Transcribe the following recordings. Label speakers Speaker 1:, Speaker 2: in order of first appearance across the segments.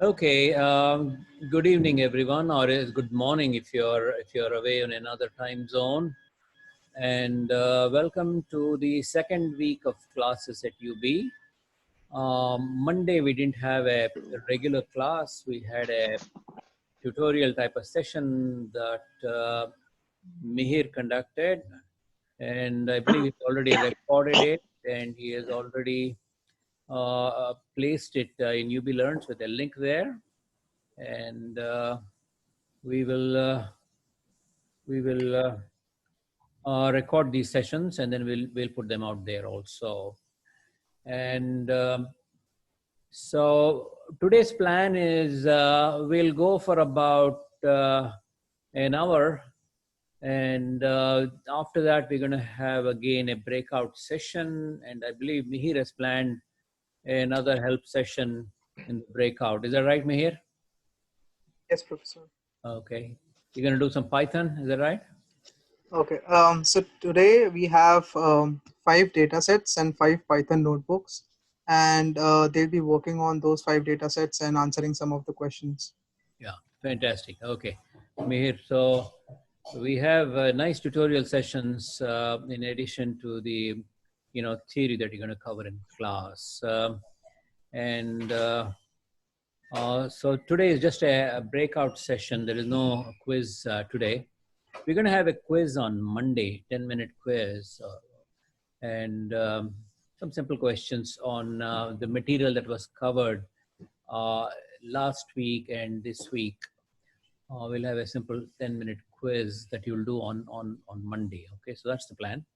Speaker 1: Okay. Good evening, everyone, or good morning if you're away in another time zone. And welcome to the second week of classes at UB. Monday we didn't have a regular class. We had a tutorial type of session that Mihir conducted, and I believe he's already recorded it, and he has already placed it in UB Learns with a link there. And we will record these sessions, and then we'll put them out there also. And so today's plan is we'll go for about an hour, and after that we're going to have again a breakout session, and I believe Mihir has planned another help session in the breakout. Is that right, Mihir?
Speaker 2: Yes, Professor.
Speaker 1: Okay. You're going to do some Python, is that right?
Speaker 2: Okay. So today we have 5 data sets and 5 Python notebooks, and they'll be working on those 5 data sets and answering some of the questions.
Speaker 1: Yeah, fantastic. Okay, Mihir. So we have nice tutorial sessions in addition to the, theory that you're going to cover in class. So today is just a breakout session. There is no quiz today. We're going to have a quiz on Monday, 10-minute quiz, and some simple questions on the material that was covered last week and this week. We'll have a simple 10-minute quiz that you'll do on Monday. Okay, so that's the plan.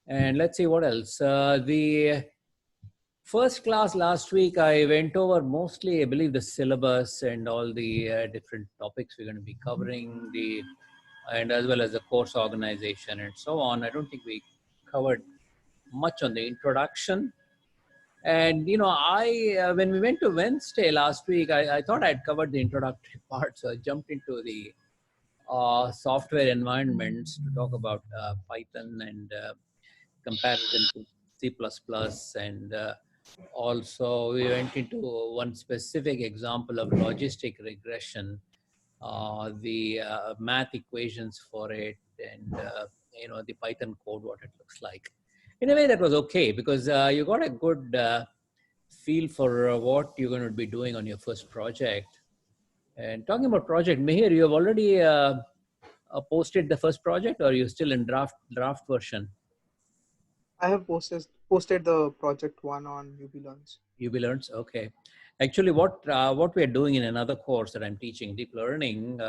Speaker 1: And let's see what else. The first class last week, I went over mostly, I believe, the syllabus and all the different topics we're going to be covering, and as well as the course organization and so on. I don't think we covered much on the introduction. And when we went to Wednesday last week, I thought I'd covered the introductory part, so I jumped into the software environments to talk about Python and comparison to C++, and also we went into one specific example of logistic regression, the math equations for it, and the Python code, what it looks like. In a way, that was okay because you got a good feel for what you're going to be doing on your first project. And talking about project, Mihir, you have already posted the first project, or are you still in draft version?
Speaker 2: I have posted the project 1 on UB Learns.
Speaker 1: UB Learns, okay. Actually, what we are doing in another course that I'm teaching, deep learning,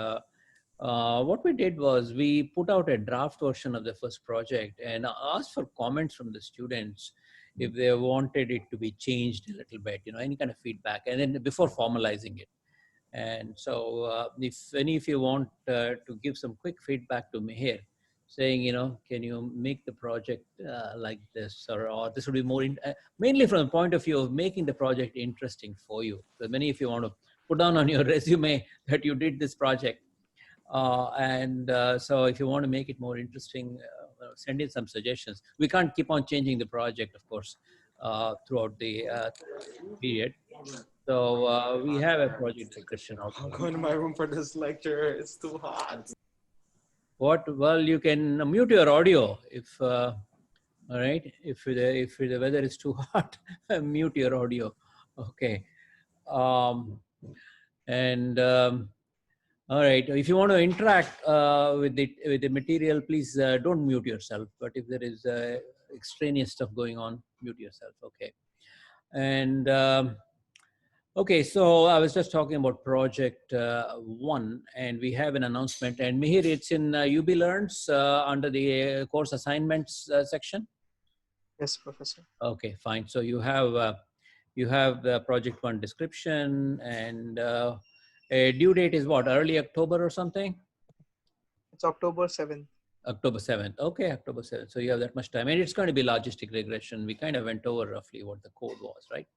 Speaker 1: what we did was we put out a draft version of the first project and asked for comments from the students if they wanted it to be changed a little bit, any kind of feedback, and then before formalizing it. And so if any of you want to give some quick feedback to Mihir, saying, can you make the project like this, or this would be more, mainly from the point of view of making the project interesting for you. So many of you want to put down on your resume that you did this project. So if you want to make it more interesting, send in some suggestions. We can't keep on changing the project, of course, throughout the period. So we have a project description out.
Speaker 3: I'm going to my room for this lecture. It's too hot.
Speaker 1: What? Well, you can mute your audio if, all right, if the weather is too hot, mute your audio. Okay. All right. If you want to interact with the material, please don't mute yourself. But if there is extraneous stuff going on, mute yourself. Okay. And okay, so I was just talking about project 1, and we have an announcement. And Mihir, it's in UB Learns under the course assignments section.
Speaker 2: Yes, Professor.
Speaker 1: Okay, fine. So you have the project 1 description, and a due date is what, early October or something?
Speaker 2: It's October 7th.
Speaker 1: October 7th. Okay, October 7th. So you have that much time. And it's going to be logistic regression. We kind of went over roughly what the code was, right?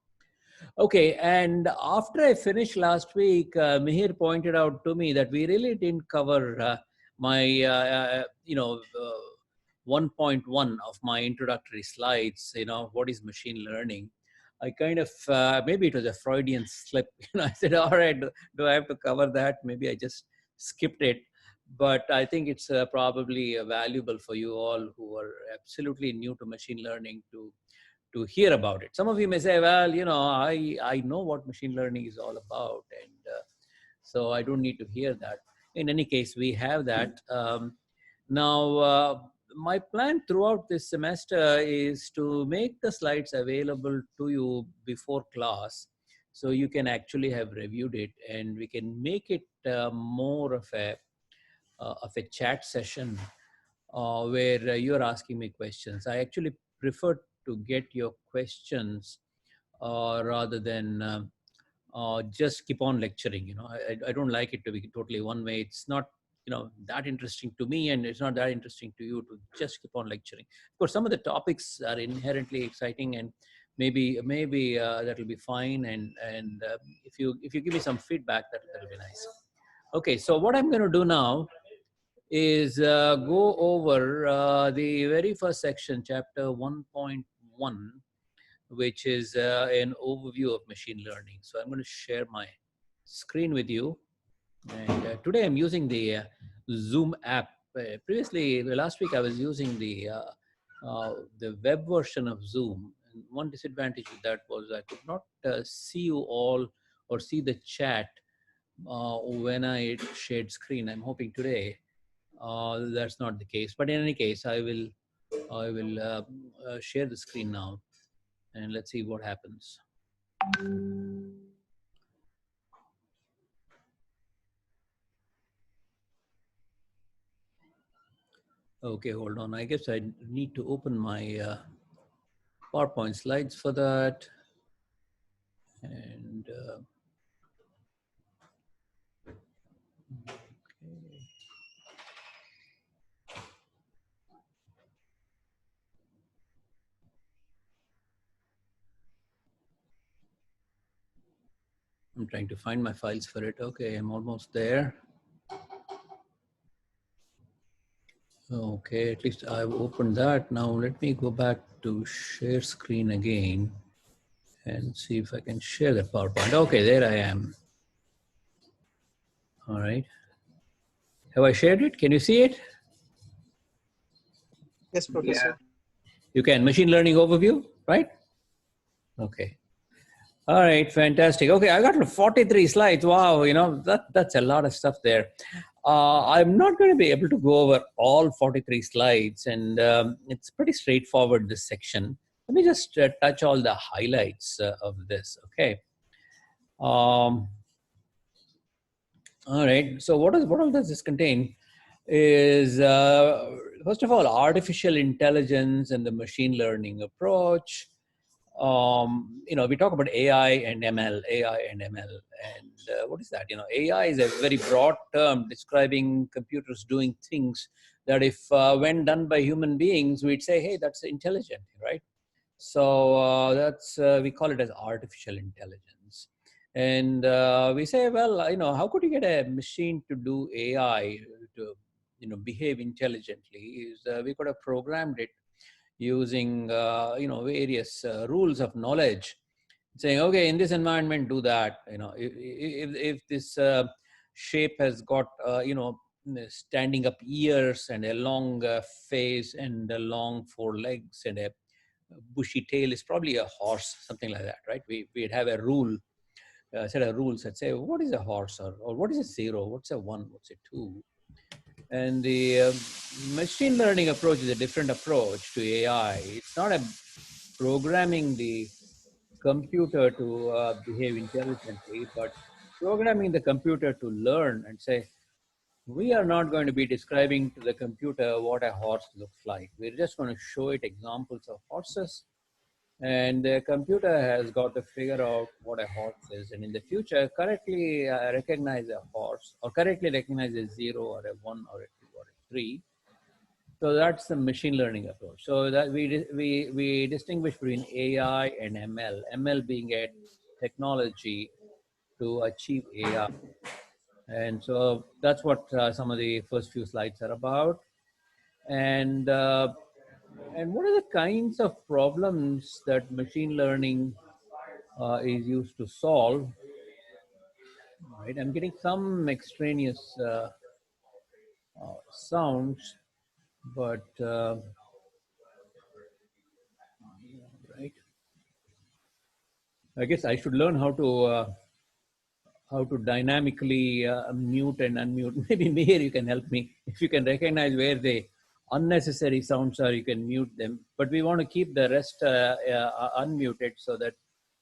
Speaker 1: Okay, and after I finished last week, Mihir pointed out to me that we really didn't cover my, 1.1 of my introductory slides, what is machine learning. I kind of, maybe it was a Freudian slip. I said, all right, do I have to cover that? Maybe I just skipped it. But I think it's probably valuable for you all who are absolutely new to machine learning to hear about it. Some of you may say, well, I know what machine learning is all about, and so I don't need to hear that. In any case, we have that. Now, my plan throughout this semester is to make the slides available to you before class, so you can actually have reviewed it, and we can make it more of a chat session where you're asking me questions. I actually prefer to get your questions rather than just keep on lecturing. I don't like it to be totally one way. It's not that interesting to me, and it's not that interesting to you to just keep on lecturing. Of course, some of the topics are inherently exciting, and maybe that'll be fine. And if you give me some feedback, that'll be nice. Okay, so what I'm going to do now is go over the very first section, chapter 1.1, which is an overview of machine learning. So I'm going to share my screen with you. And today I'm using the Zoom app. Previously, last week I was using the web version of Zoom. And one disadvantage of that was I could not see you all or see the chat when I shared screen. I'm hoping today that's not the case. But in any case, I will share the screen now, and let's see what happens. Okay, hold on. I guess I need to open my PowerPoint slides for that. And okay. I'm trying to find my files for it. Okay, I'm almost there. Okay, at least I've opened that. Now let me go back to share screen again and see if I can share that PowerPoint. Okay, there I am. All right. Have I shared it? Can you see it?
Speaker 2: Yes, Professor.
Speaker 1: You can. Machine learning overview, right? Okay. All right, fantastic. Okay, I got 43 slides. Wow, that's a lot of stuff there. I'm not going to be able to go over all 43 slides, and it's pretty straightforward, this section. Let me just touch all the highlights of this, okay? All right, so what all does this contain is, first of all, artificial intelligence and the machine learning approach. We talk about AI and ML, and what is that? AI is a very broad term describing computers doing things that if when done by human beings, we'd say, hey, that's intelligent, right? So we call it as artificial intelligence. And we say, well, how could you get a machine to do AI to, behave intelligently? Is we could have programmed it using various rules of knowledge, saying, okay, in this environment do that. If this shape has got standing up ears and a long face and a long four legs and a bushy tail, is probably a horse, something like that, right? We'd have a rule, set of rules that say, what is a horse, or what is a zero, what's a one, what's a two. And the machine learning approach is a different approach to AI. It's not a programming the computer to behave intelligently, but programming the computer to learn and say, we are not going to be describing to the computer what a horse looks like. We're just going to show it examples of horses, and the computer has got to figure out what a horse is, and in the future correctly recognize a horse, or correctly recognize a zero or a one or a two or a three. So that's the machine learning approach. So that we distinguish between AI and ML. ML being a technology to achieve AI, and so that's what some of the first few slides are about. And what are the kinds of problems that machine learning is used to solve. Right, I'm getting some extraneous sounds, but right. I guess I should learn how to dynamically mute and unmute. Maybe Meher, you can help me. If you can recognize where the unnecessary sounds are, you can mute them. But we want to keep the rest unmuted so that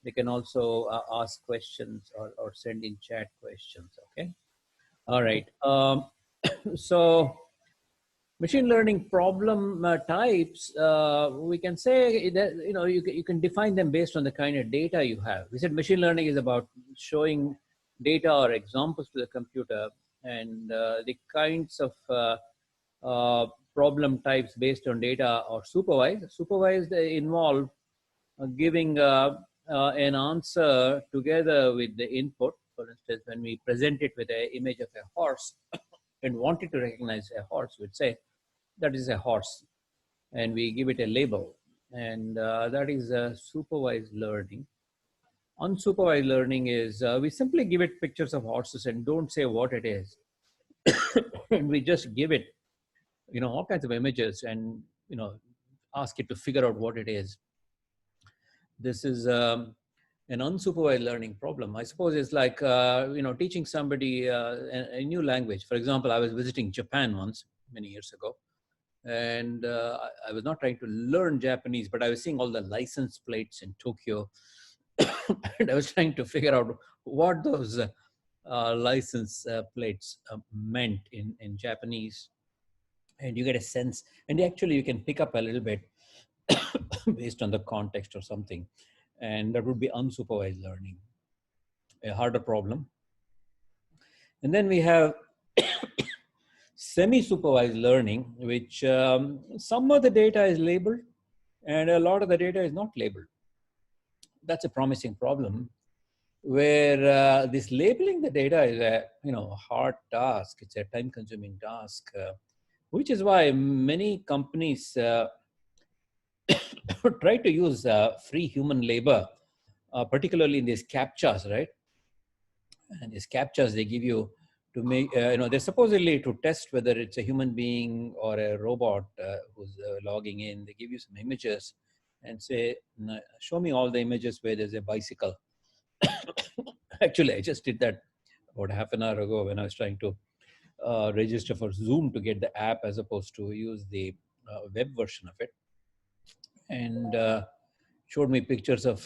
Speaker 1: they can also ask questions or send in chat questions. Okay. All right. So machine learning problem types, we can say that, you can define them based on the kind of data you have. We said machine learning is about showing data or examples to the computer, and the kinds of problem types based on data or supervised. Supervised involve giving an answer together with the input. For instance, when we present it with an image of a horse and wanted to recognize a horse, we'd say, that is a horse, and we give it a label, and that is supervised learning. Unsupervised learning is we simply give it pictures of horses and don't say what it is. And we just give it all kinds of images, and ask it to figure out what it is. This is an unsupervised learning problem. I suppose it's like teaching somebody a new language. For example, I was visiting Japan once many years ago, and I was not trying to learn Japanese, but I was seeing all the license plates in Tokyo, and I was trying to figure out what those license plates meant in Japanese. And you get a sense, and actually you can pick up a little bit based on the context or something, and that would be unsupervised learning, a harder problem. And then we have semi-supervised learning, which some of the data is labeled and a lot of the data is not labeled. That's a promising problem, where this labeling the data is a hard task. It's a time-consuming task, which is why many companies try to use free human labor, particularly in these captchas, right? And these captchas they give you to make, they're supposedly to test whether it's a human being or a robot who's logging in. They give you some images and say, show me all the images where there's a bicycle. Actually, I just did that about half an hour ago when I was trying to register for Zoom to get the app as opposed to use the web version of it. And showed me pictures of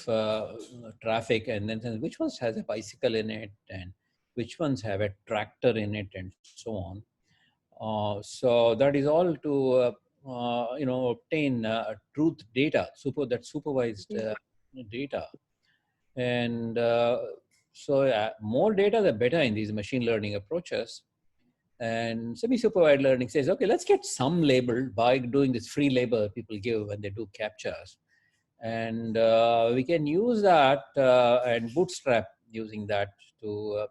Speaker 1: traffic, and then said, which ones has a bicycle in it and which ones have a tractor in it, and so on. So that is all to obtain truth data, supervised data. And so more data the better in these machine learning approaches. And semi-supervised learning says, okay, let's get some labeled by doing this free label people give when they do captchas. And we can use that and bootstrap using that to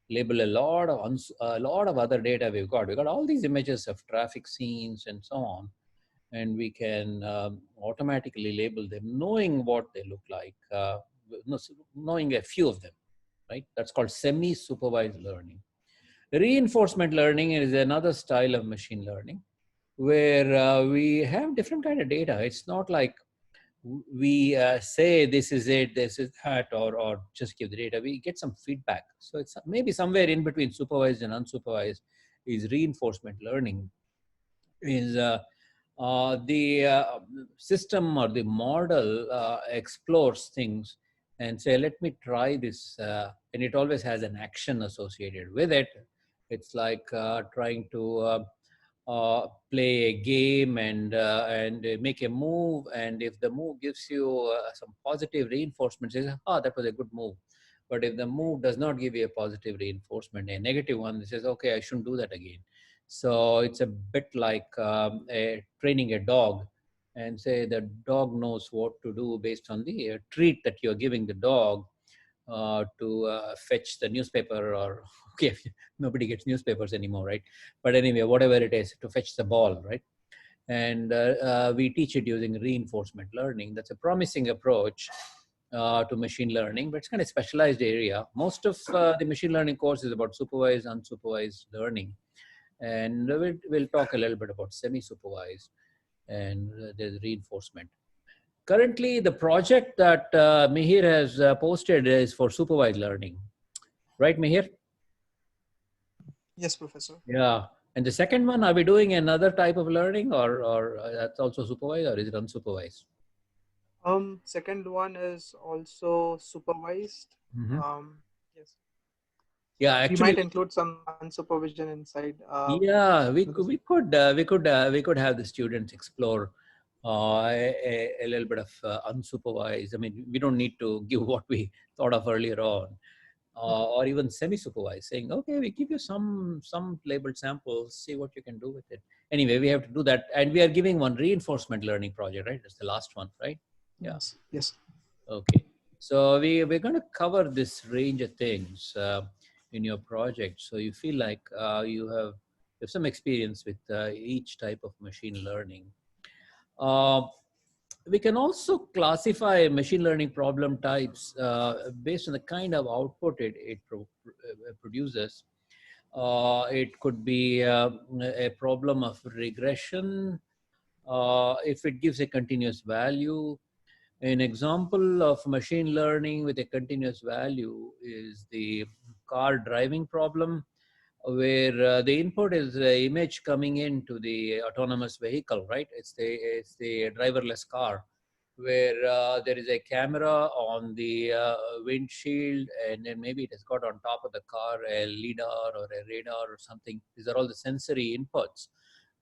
Speaker 1: label a lot of other data we've got. We've got all these images of traffic scenes and so on, and we can automatically label them, knowing what they look like, knowing a few of them, right? That's called semi-supervised learning. Reinforcement learning is another style of machine learning where we have different kind of data. It's not like we say this is it, this is that, or just give the data. We get some feedback. So it's maybe somewhere in between supervised and unsupervised is reinforcement learning. Is the system or the model explores things and say, let me try this, and it always has an action associated with it. It's like trying to play a game and make a move, and if the move gives you some positive reinforcement, says, that was a good move. But if the move does not give you a positive reinforcement, a negative one, it says, okay, I shouldn't do that again. So it's a bit like training a dog, and say the dog knows what to do based on the treat that you're giving the dog to fetch the newspaper, or okay, nobody gets newspapers anymore, right? But anyway, whatever it is, to fetch the ball, right? And we teach it using reinforcement learning. That's a promising approach. to machine learning, but it's kind of specialized area. Most of the machine learning course is about supervised, unsupervised learning. And we'll talk a little bit about semi-supervised and there's reinforcement. Currently, the project that Mihir has posted is for supervised learning. Right, Mihir?
Speaker 2: Yes, Professor.
Speaker 1: Yeah. And the second one, are we doing another type of learning or that's also supervised or is it unsupervised?
Speaker 2: Second one is also supervised.
Speaker 1: Mhm.
Speaker 2: Yes.
Speaker 1: Yeah,
Speaker 2: We might
Speaker 1: actually,
Speaker 2: include some unsupervision inside.
Speaker 1: yeah,
Speaker 2: Because
Speaker 1: we could have the students explore a little bit of unsupervised. I mean, we don't need to give what we thought of earlier on, or even semi-supervised, saying, okay, we give you some labeled samples, see what you can do with it. Anyway, we have to do that, and we are giving one reinforcement learning project, right? That's the last one, right? Yeah.
Speaker 2: yes, yes.
Speaker 1: Okay. So we're going to cover this range of things in your project. So you feel like you have some experience with each type of machine learning. Uh, we can also classify machine learning problem types based on the kind of output it produces. It could be a problem of regression if it gives a continuous value. An example of machine learning with a continuous value is the car driving problem, where the input is the image coming into the autonomous vehicle, right? It's the driverless car, where there is a camera on the windshield, and then maybe it has got on top of the car a lidar or a radar or something. These are all the sensory inputs,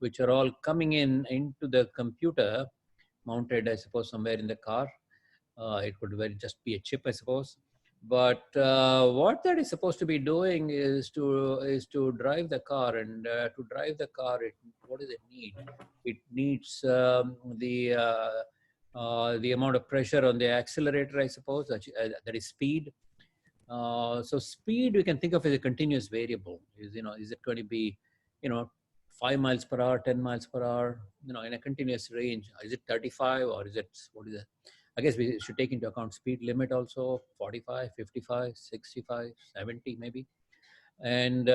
Speaker 1: which are all coming in into the computer, mounted, I suppose, somewhere in the car. It could very just be a chip, I suppose. But what that is supposed to be doing is to drive the car, and to drive the car, what does it need? It needs the amount of pressure on the accelerator, I suppose. That is speed. So speed we can think of as a continuous variable. Is it going to be, 5 miles per hour, 10 miles per hour, in a continuous range? Is it 35 or is it, what is it? I guess we should take into account speed limit also, 45, 55, 65, 70 maybe. And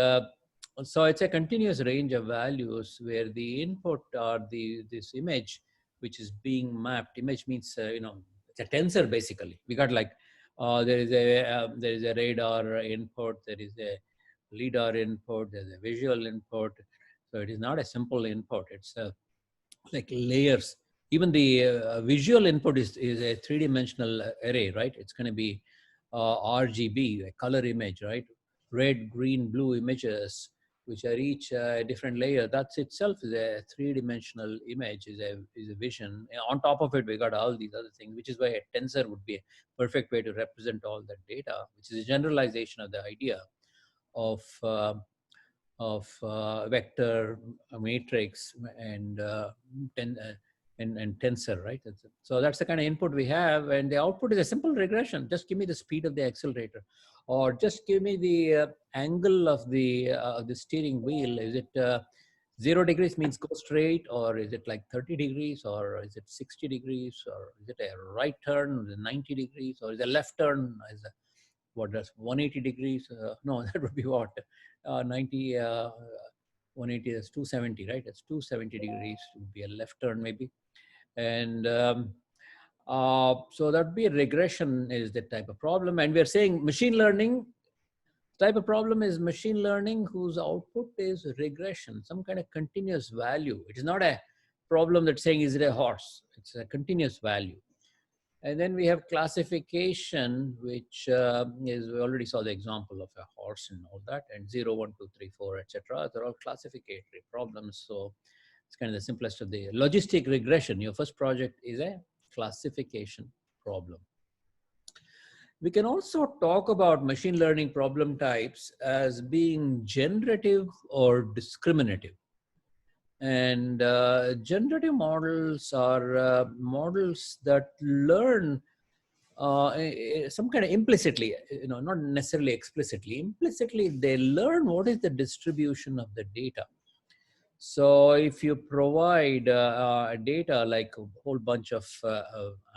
Speaker 1: so it's a continuous range of values where the input are this image which is being mapped. Image means it's a tensor basically. We got like there is a radar input, there is a lidar input, there's a visual input. So it is not a simple input. It's like layers. Even the visual input is a three-dimensional array, right? It's going to be RGB, a color image, right? Red, green, blue images, which are each a different layer. That's itself is a three-dimensional image, is a vision. And on top of it, we got all these other things, which is why a tensor would be a perfect way to represent all that data, which is a generalization of the idea of vector matrix and tensor, right? So that's the kind of input we have, and the output is a simple regression. Just give me the speed of the accelerator, or just give me the angle of the steering wheel. Is it 0 degrees means go straight, or is it like 30 degrees, or is it 60 degrees, or is it a right turn, 90 degrees, or is it a left turn? What does 180 degrees? No, that would be what? 90, 180 is 270, right? It's 270 degrees would be a left turn maybe. And so that would be a regression is the type of problem. And we're saying machine learning type of problem is machine learning whose output is regression, some kind of continuous value. It is not a problem that's saying, is it a horse? It's a continuous value. And then we have classification, which is, we already saw the example of a horse and all that, and 0, 1, 2, 3, 4, etc. They're all classificatory problems. So it's kind of the simplest of the logistic regression. Your first project is a classification problem. We can also talk about machine learning problem types as being generative or discriminative. And generative models are models that learn some kind of implicitly, not necessarily explicitly. Implicitly, they learn what is the distribution of the data. So if you provide data like a whole bunch of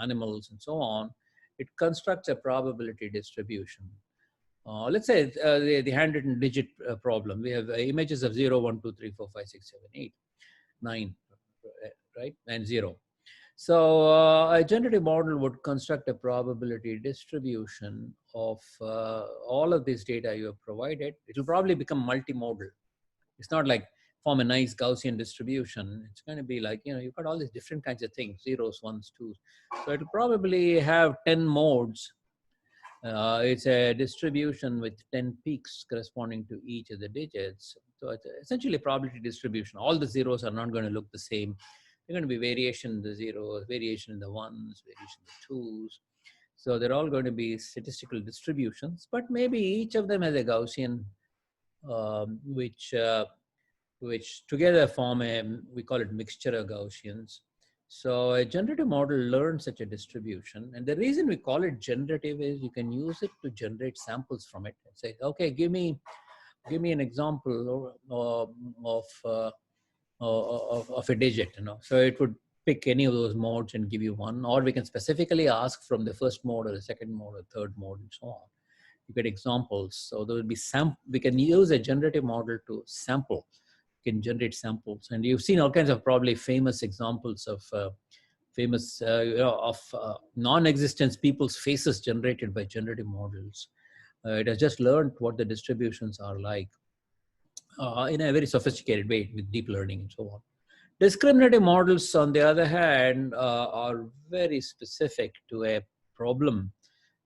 Speaker 1: animals and so on, it constructs a probability distribution. Let's say the handwritten digit problem. We have images of 0, 1, 2, 3, 4, 5, 6, 7, 8, 9, right? And 0. So a generative model would construct a probability distribution of all of this data you have provided. It will probably become multimodal. It's not like form a nice Gaussian distribution. It's going to be like, you've got all these different kinds of things, zeros, ones, twos. So it'll probably have 10 modes. It's a distribution with 10 peaks corresponding to each of the digits. So it's essentially a probability distribution. All the zeros are not going to look the same. There's going to be variation in the zeros, variation in the ones, variation in the twos. So they're all going to be statistical distributions, but maybe each of them has a Gaussian, which together form we call it mixture of Gaussians. So a generative model learns such a distribution. And the reason we call it generative is you can use it to generate samples from it and say, okay, give me an example of a digit, So it would pick any of those modes and give you one, or we can specifically ask from the first mode or the second mode or third mode and so on. You get examples. So there will be we can use a generative model to sample, can generate samples. And you've seen all kinds of probably famous examples of non-existence people's faces generated by generative models. It has just learned what the distributions are like in a very sophisticated way with deep learning and so on. Discriminative models, on the other hand, are very specific to a problem.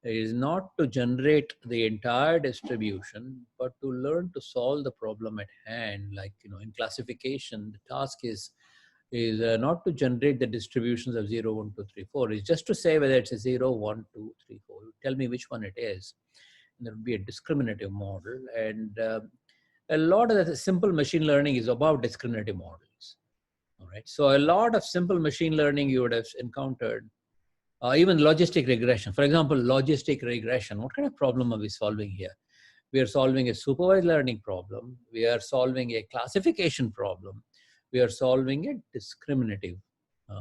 Speaker 1: It is not to generate the entire distribution, but to learn to solve the problem at hand. Like, in classification, the task is not to generate the distributions of 0, 1, 2, 3, 4. It's just to say whether it's a 0, 1, 2, 3, 4. Tell me which one it is. And there will be a discriminative model. And a lot of the simple machine learning is about discriminative models. All right. So a lot of simple machine learning you would have encountered, even logistic regression. For example, logistic regression. What kind of problem are we solving here? We are solving a supervised learning problem. We are solving a classification problem. We are solving a discriminative. We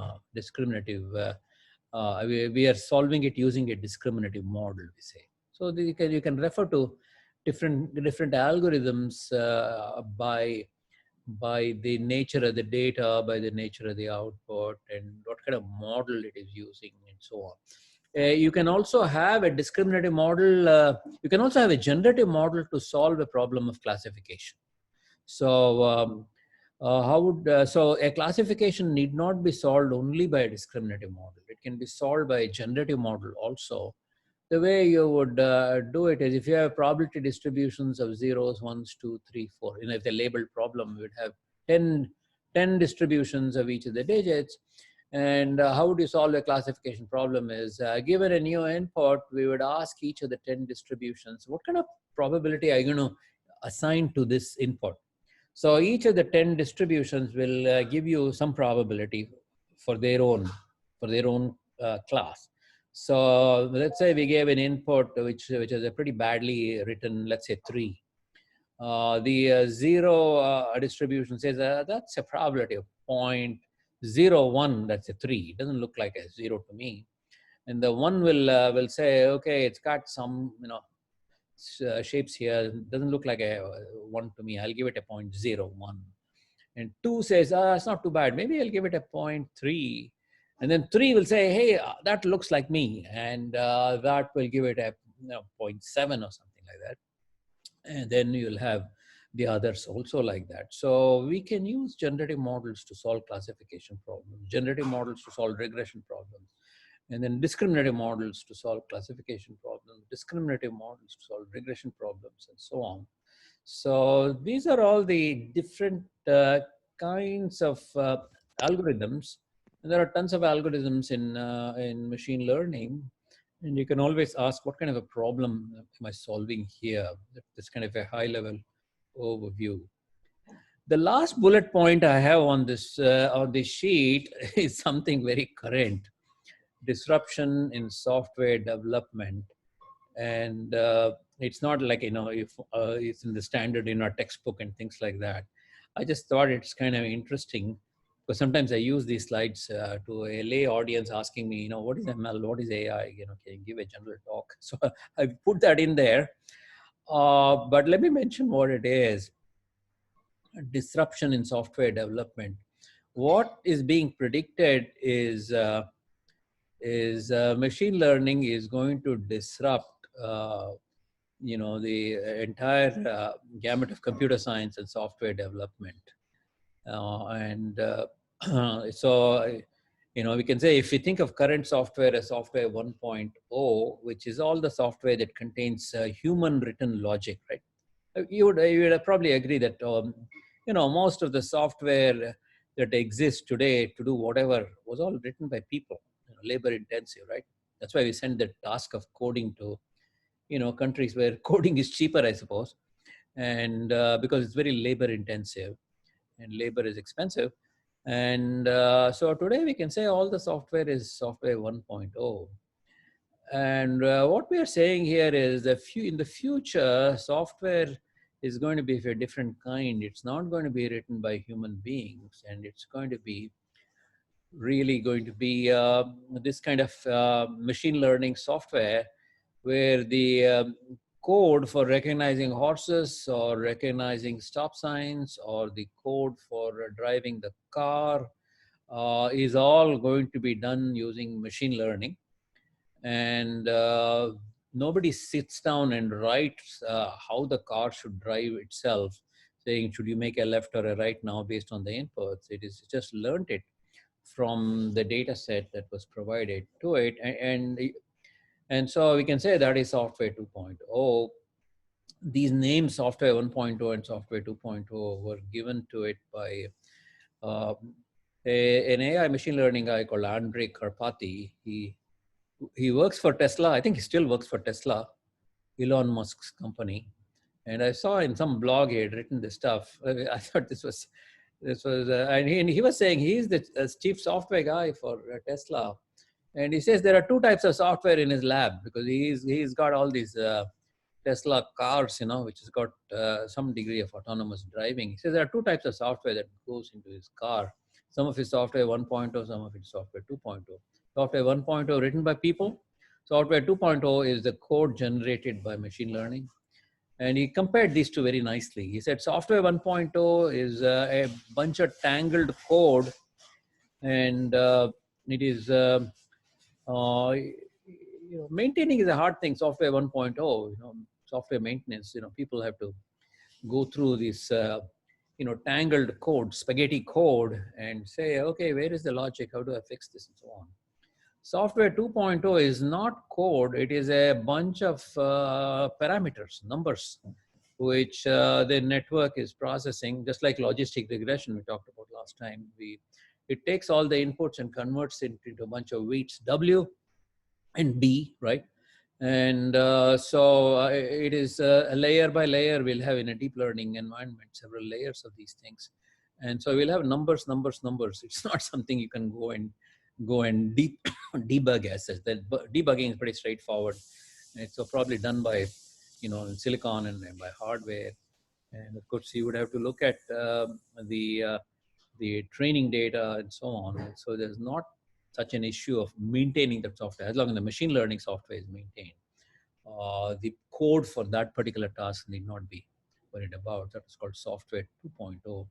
Speaker 1: are solving it using a discriminative model, we say. So you can refer to different algorithms by the nature of the data, by the nature of the output, and what kind of model it is using, and so on. You can also have a discriminative model. You can also have a generative model to solve a problem of classification. So so a classification need not be solved only by a discriminative model. It can be solved by a generative model also. The way you would do it is if you have probability distributions of zeros, ones, two, three, four. If the labeled problem, you would have 10 distributions of each of the digits. And how would you solve a classification problem is, given a new input, we would ask each of the 10 distributions, what kind of probability are you going to assign to this input? So each of the 10 distributions will give you some probability for their own class. So let's say we gave an input which is a pretty badly written, let's say 3. The 0 distribution says that's a probability of 0.01, that's a 3. It doesn't look like a 0 to me. And the 1 will say, okay, it's got some shapes here. It doesn't look like a 1 to me. I'll give it a 0.01. And 2 says, it's not too bad. Maybe I'll give it a 0.3. And then 3 will say, hey, that looks like me. And that will give it a 0.7 or something like that. And then you'll have the others also like that. So we can use generative models to solve classification problems, generative models to solve regression problems, and then discriminative models to solve classification problems, discriminative models to solve regression problems, and so on. So these are all the different kinds of algorithms. And there are tons of algorithms in machine learning. And you can always ask, what kind of a problem am I solving here? That's kind of a high-level overview. The last bullet point I have on this sheet is something very current: disruption in software development. And it's not like, if it's in the standard in our textbook and things like that. I just thought it's kind of interesting because sometimes I use these slides to a lay audience asking me, what is ML, what is AI, can you give a general talk? So I put that in there. But let me mention what it is. Disruption in software development. What is being predicted is machine learning is going to disrupt the entire gamut of computer science and software development. And so, we can say if we think of current software as software 1.0, which is all the software that contains human written logic, right? You would probably agree that, most of the software that exists today to do whatever was all written by people, labor intensive, right? That's why we send the task of coding to, countries where coding is cheaper, I suppose. And because it's very labor intensive and labor is expensive. And so today we can say all the software is software 1.0. And what we are saying here is that in the future, software is going to be of a different kind. It's not going to be written by human beings, and it's going to be really going to be this kind of machine learning software where the code for recognizing horses or recognizing stop signs or the code for driving the car is all going to be done using machine learning. And nobody sits down and writes how the car should drive itself, saying, should you make a left or a right now based on the inputs? It is just learned it from the data set that was provided to it. And so we can say that is software 2.0. These names, software 1.0 and software 2.0, were given to it by uh, an AI machine learning guy called Andre Karpathy. He works for Tesla. I think he still works for Tesla, Elon Musk's company. And I saw in some blog he had written this stuff. I thought this was, and he was saying he's the chief software guy for Tesla. And he says there are two types of software in his lab because he's got all these Tesla cars, which has got some degree of autonomous driving. He says there are two types of software that goes into his car. Some of his software 1.0, some of his software 2.0. Software 1.0 written by people. Software 2.0 is the code generated by machine learning. And he compared these two very nicely. He said software 1.0 is a bunch of tangled code, and it is maintaining is a hard thing. Software 1.0, software maintenance. People have to go through this tangled code, spaghetti code, and say, okay, where is the logic? How do I fix this, and so on. Software 2.0 is not code. It is a bunch of parameters, numbers, which the network is processing, just like logistic regression we talked about last time. It takes all the inputs and converts it into a bunch of weights, W and B, right? And so it is layer by layer. We'll have in a deep learning environment several layers of these things. And so we'll have numbers. It's not something you can go and debug as such. That debugging is pretty straightforward. It's probably done by, silicon and by hardware. And of course, you would have to look at the training data and so on. And so there's not such an issue of maintaining the software as long as the machine learning software is maintained. The code for that particular task need not be worried about. That is called software 2.0.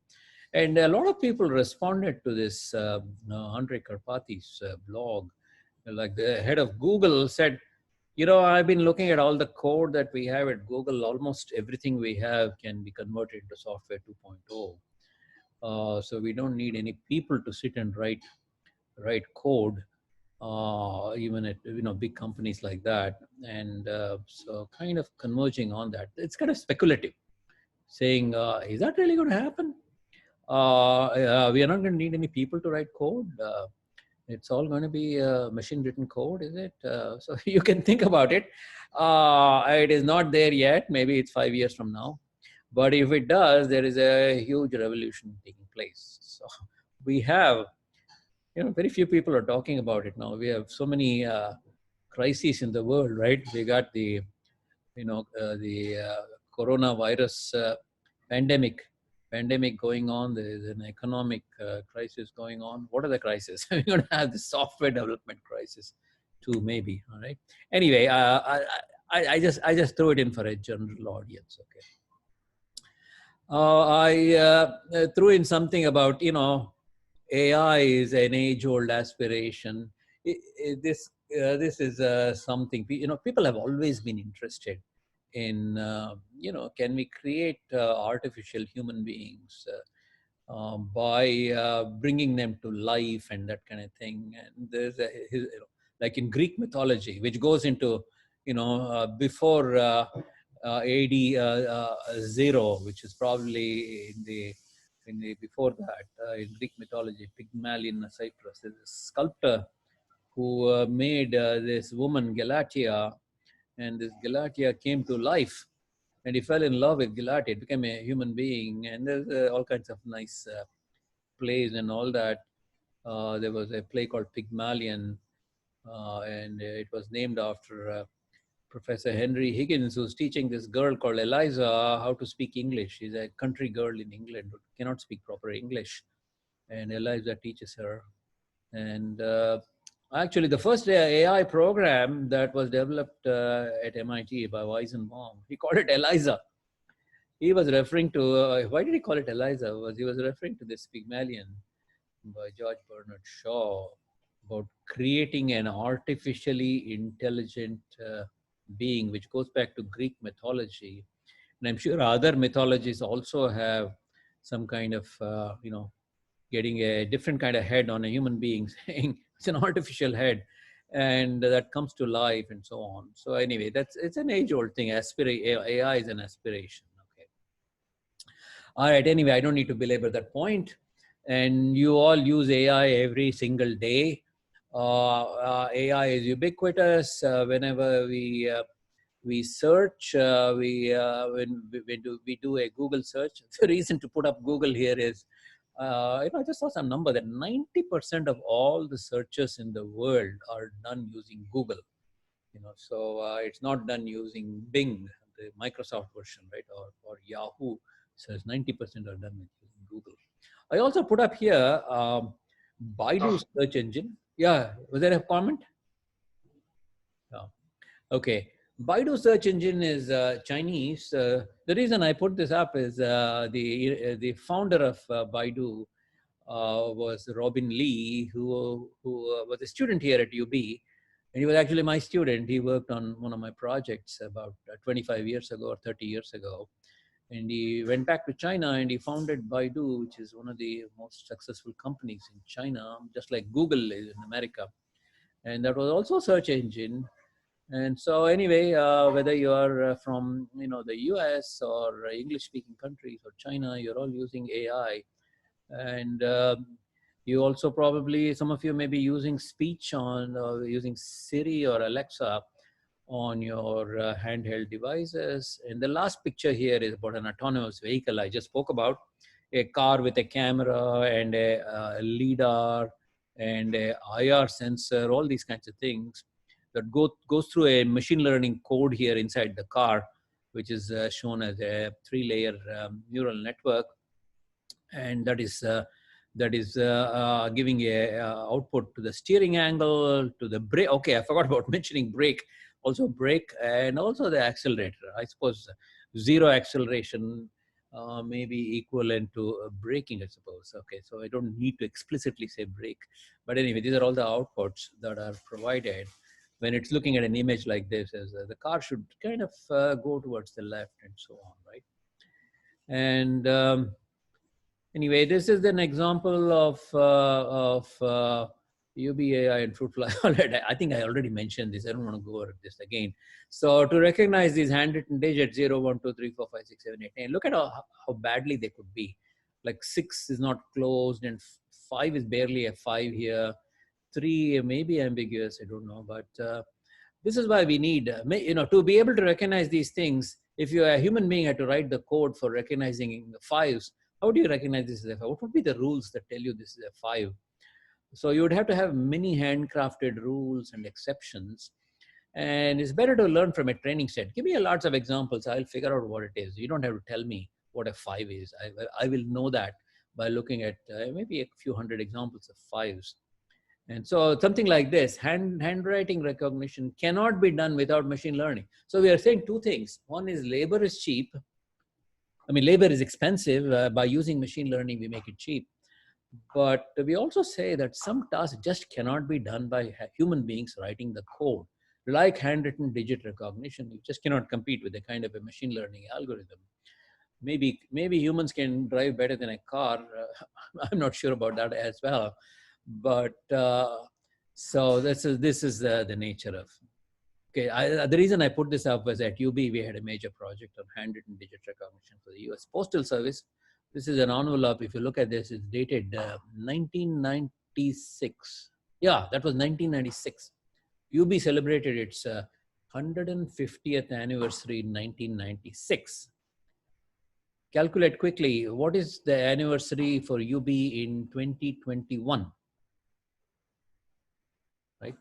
Speaker 1: And a lot of people responded to this Andre Karpathy's blog. Like the head of Google said, I've been looking at all the code that we have at Google. Almost everything we have can be converted into software 2.0. So we don't need any people to sit and write code, even at big companies like that. And so kind of converging on that. It's kind of speculative, saying, is that really going to happen? We are not going to need any people to write code. It's all going to be machine written code, is it? So you can think about it. It is not there yet. Maybe it's 5 years from now. But if it does, there is a huge revolution taking place. So we have, very few people are talking about it now. We have so many crises in the world, right? We got the coronavirus pandemic pandemic going on. There is an economic crisis going on. What are the crises? We're going to have the software development crisis too, maybe. All right. Anyway, I just threw it in for a general audience. Okay. I threw in something about, AI is an age-old aspiration. This is something, people have always been interested in, can we create artificial human beings by bringing them to life and that kind of thing. And there's like in Greek mythology, which goes into, before AD 0, which is probably in the before that, in Greek mythology, Pygmalion Cyprus, there's a sculptor who made this woman Galatea, and this Galatea came to life, and he fell in love with Galatea. It became a human being, and there's all kinds of nice plays and all that. There was a play called Pygmalion, and it was named after Professor Henry Higgins, who's teaching this girl called Eliza how to speak English. She's a country girl in England who cannot speak proper English, and Eliza teaches her. And actually, the first AI program that was developed at MIT by Weizenbaum, he called it Eliza. He was referring to, why did he call it Eliza? He was referring to this Pygmalion by George Bernard Shaw about creating an artificially intelligent being, which goes back to Greek mythology. And I'm sure other mythologies also have some kind of, getting a different kind of head on a human being, saying it's an artificial head, and that comes to life and so on. So anyway, it's an age-old thing. AI is an aspiration. Okay. All right. Anyway, I don't need to belabor that point. And you all use AI every single day. AI is ubiquitous. Whenever we search, when we do a Google search. The reason to put up Google here is, I just saw some number that 90% of all the searches in the world are done using Google. So it's not done using Bing, the Microsoft version, right, or Yahoo. So it's 90% are done using Google. I also put up here Baidu search engine. Yeah, was there a comment? Yeah. Okay. Baidu search engine is Chinese. The reason I put this up is the founder of Baidu was Robin Lee, who was a student here at UB. And he was actually my student. He worked on one of my projects about 25 years ago or 30 years ago. And he went back to China and he founded Baidu, which is one of the most successful companies in China, just like Google is in America. And that was also a search engine. And so anyway, whether you are from the US or English-speaking countries or China, you're all using AI. And you also probably, some of you may be using speech on, using Siri or Alexa on your handheld devices. And the last picture here is about an autonomous vehicle I just spoke about, a car with a camera and a LiDAR and a IR sensor, all these kinds of things that goes through a machine learning code here inside the car, which is shown as a 3-layer neural network. And that is giving a output to the steering angle, to the brake. Okay, I forgot about mentioning brake. Also brake and also the accelerator. I suppose zero acceleration may be equivalent to braking, I suppose. Okay, so I don't need to explicitly say brake. But anyway, these are all the outputs that are provided when it's looking at an image like this, as the car should kind of go towards the left and so on, right? And anyway, this is an example of UBAI and Fruitfly. I think I already mentioned this. I don't want to go over this again. So to recognize these handwritten digits, 0, 1, 2, 3, 4, 5, 6, 7, 8, 9, look at how badly they could be. Like 6 is not closed and 5 is barely a 5 here. 3 may be ambiguous, I don't know. But this is why we need, to be able to recognize these things. If you're a human being had to write the code for recognizing the 5s, how do you recognize this as a 5? What would be the rules that tell you this is a 5? So you would have to have many handcrafted rules and exceptions. And it's better to learn from a training set. Give me lots of examples. I'll figure out what it is. You don't have to tell me what a 5 is. I will know that by looking at maybe a few hundred examples of 5s. And so something like this, handwriting recognition cannot be done without machine learning. So we are saying two things. One is labor is cheap. I mean, labor is expensive. By using machine learning, we make it cheap. But we also say that some tasks just cannot be done by human beings writing the code. Like handwritten digit recognition, you just cannot compete with the kind of a machine learning algorithm. Maybe humans can drive better than a car. I'm not sure about that as well. But so this is the nature of. Okay, the reason I put this up was at UB we had a major project on handwritten digit recognition for the U.S. Postal Service. This is an envelope. If you look at this, it's dated 1996. Yeah, that was 1996. UB celebrated its 150th anniversary in 1996. Calculate quickly, what is the anniversary for UB in 2021? Right?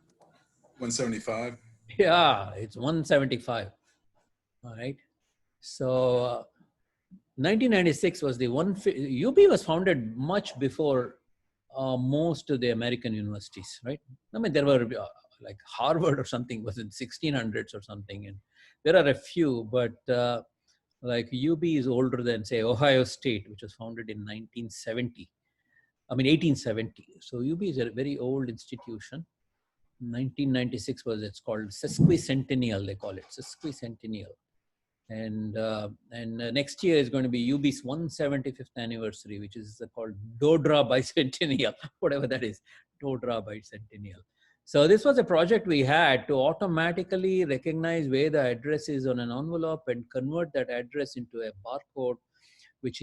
Speaker 4: 175.
Speaker 1: Yeah, it's 175. All right. So 1996 was the one. UB was founded much before most of the American universities, right? I mean, there were like Harvard or something was in 1600s or something, and there are a few, but like UB is older than say Ohio State, which was founded in 1970. I mean 1870. So UB is a very old institution. 1996 was it's called sesquicentennial. They call it sesquicentennial. And next year is going to be UB's 175th anniversary, which is called Dodra Bicentennial, whatever that is, Dodra Bicentennial. So this was a project we had to automatically recognize where the address is on an envelope and convert that address into a barcode, which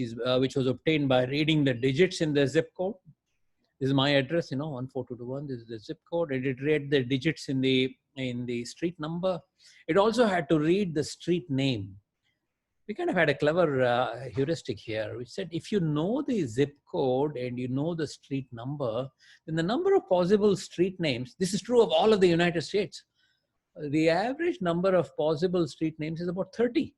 Speaker 1: was obtained by reading the digits in the zip code. This is my address, 14221. This is the zip code. And it read the digits in the street number. It also had to read the street name. We kind of had a clever heuristic here, which said if you know the zip code and you know the street number, then the number of possible street names, this is true of all of the United States. The average number of possible street names is about 30.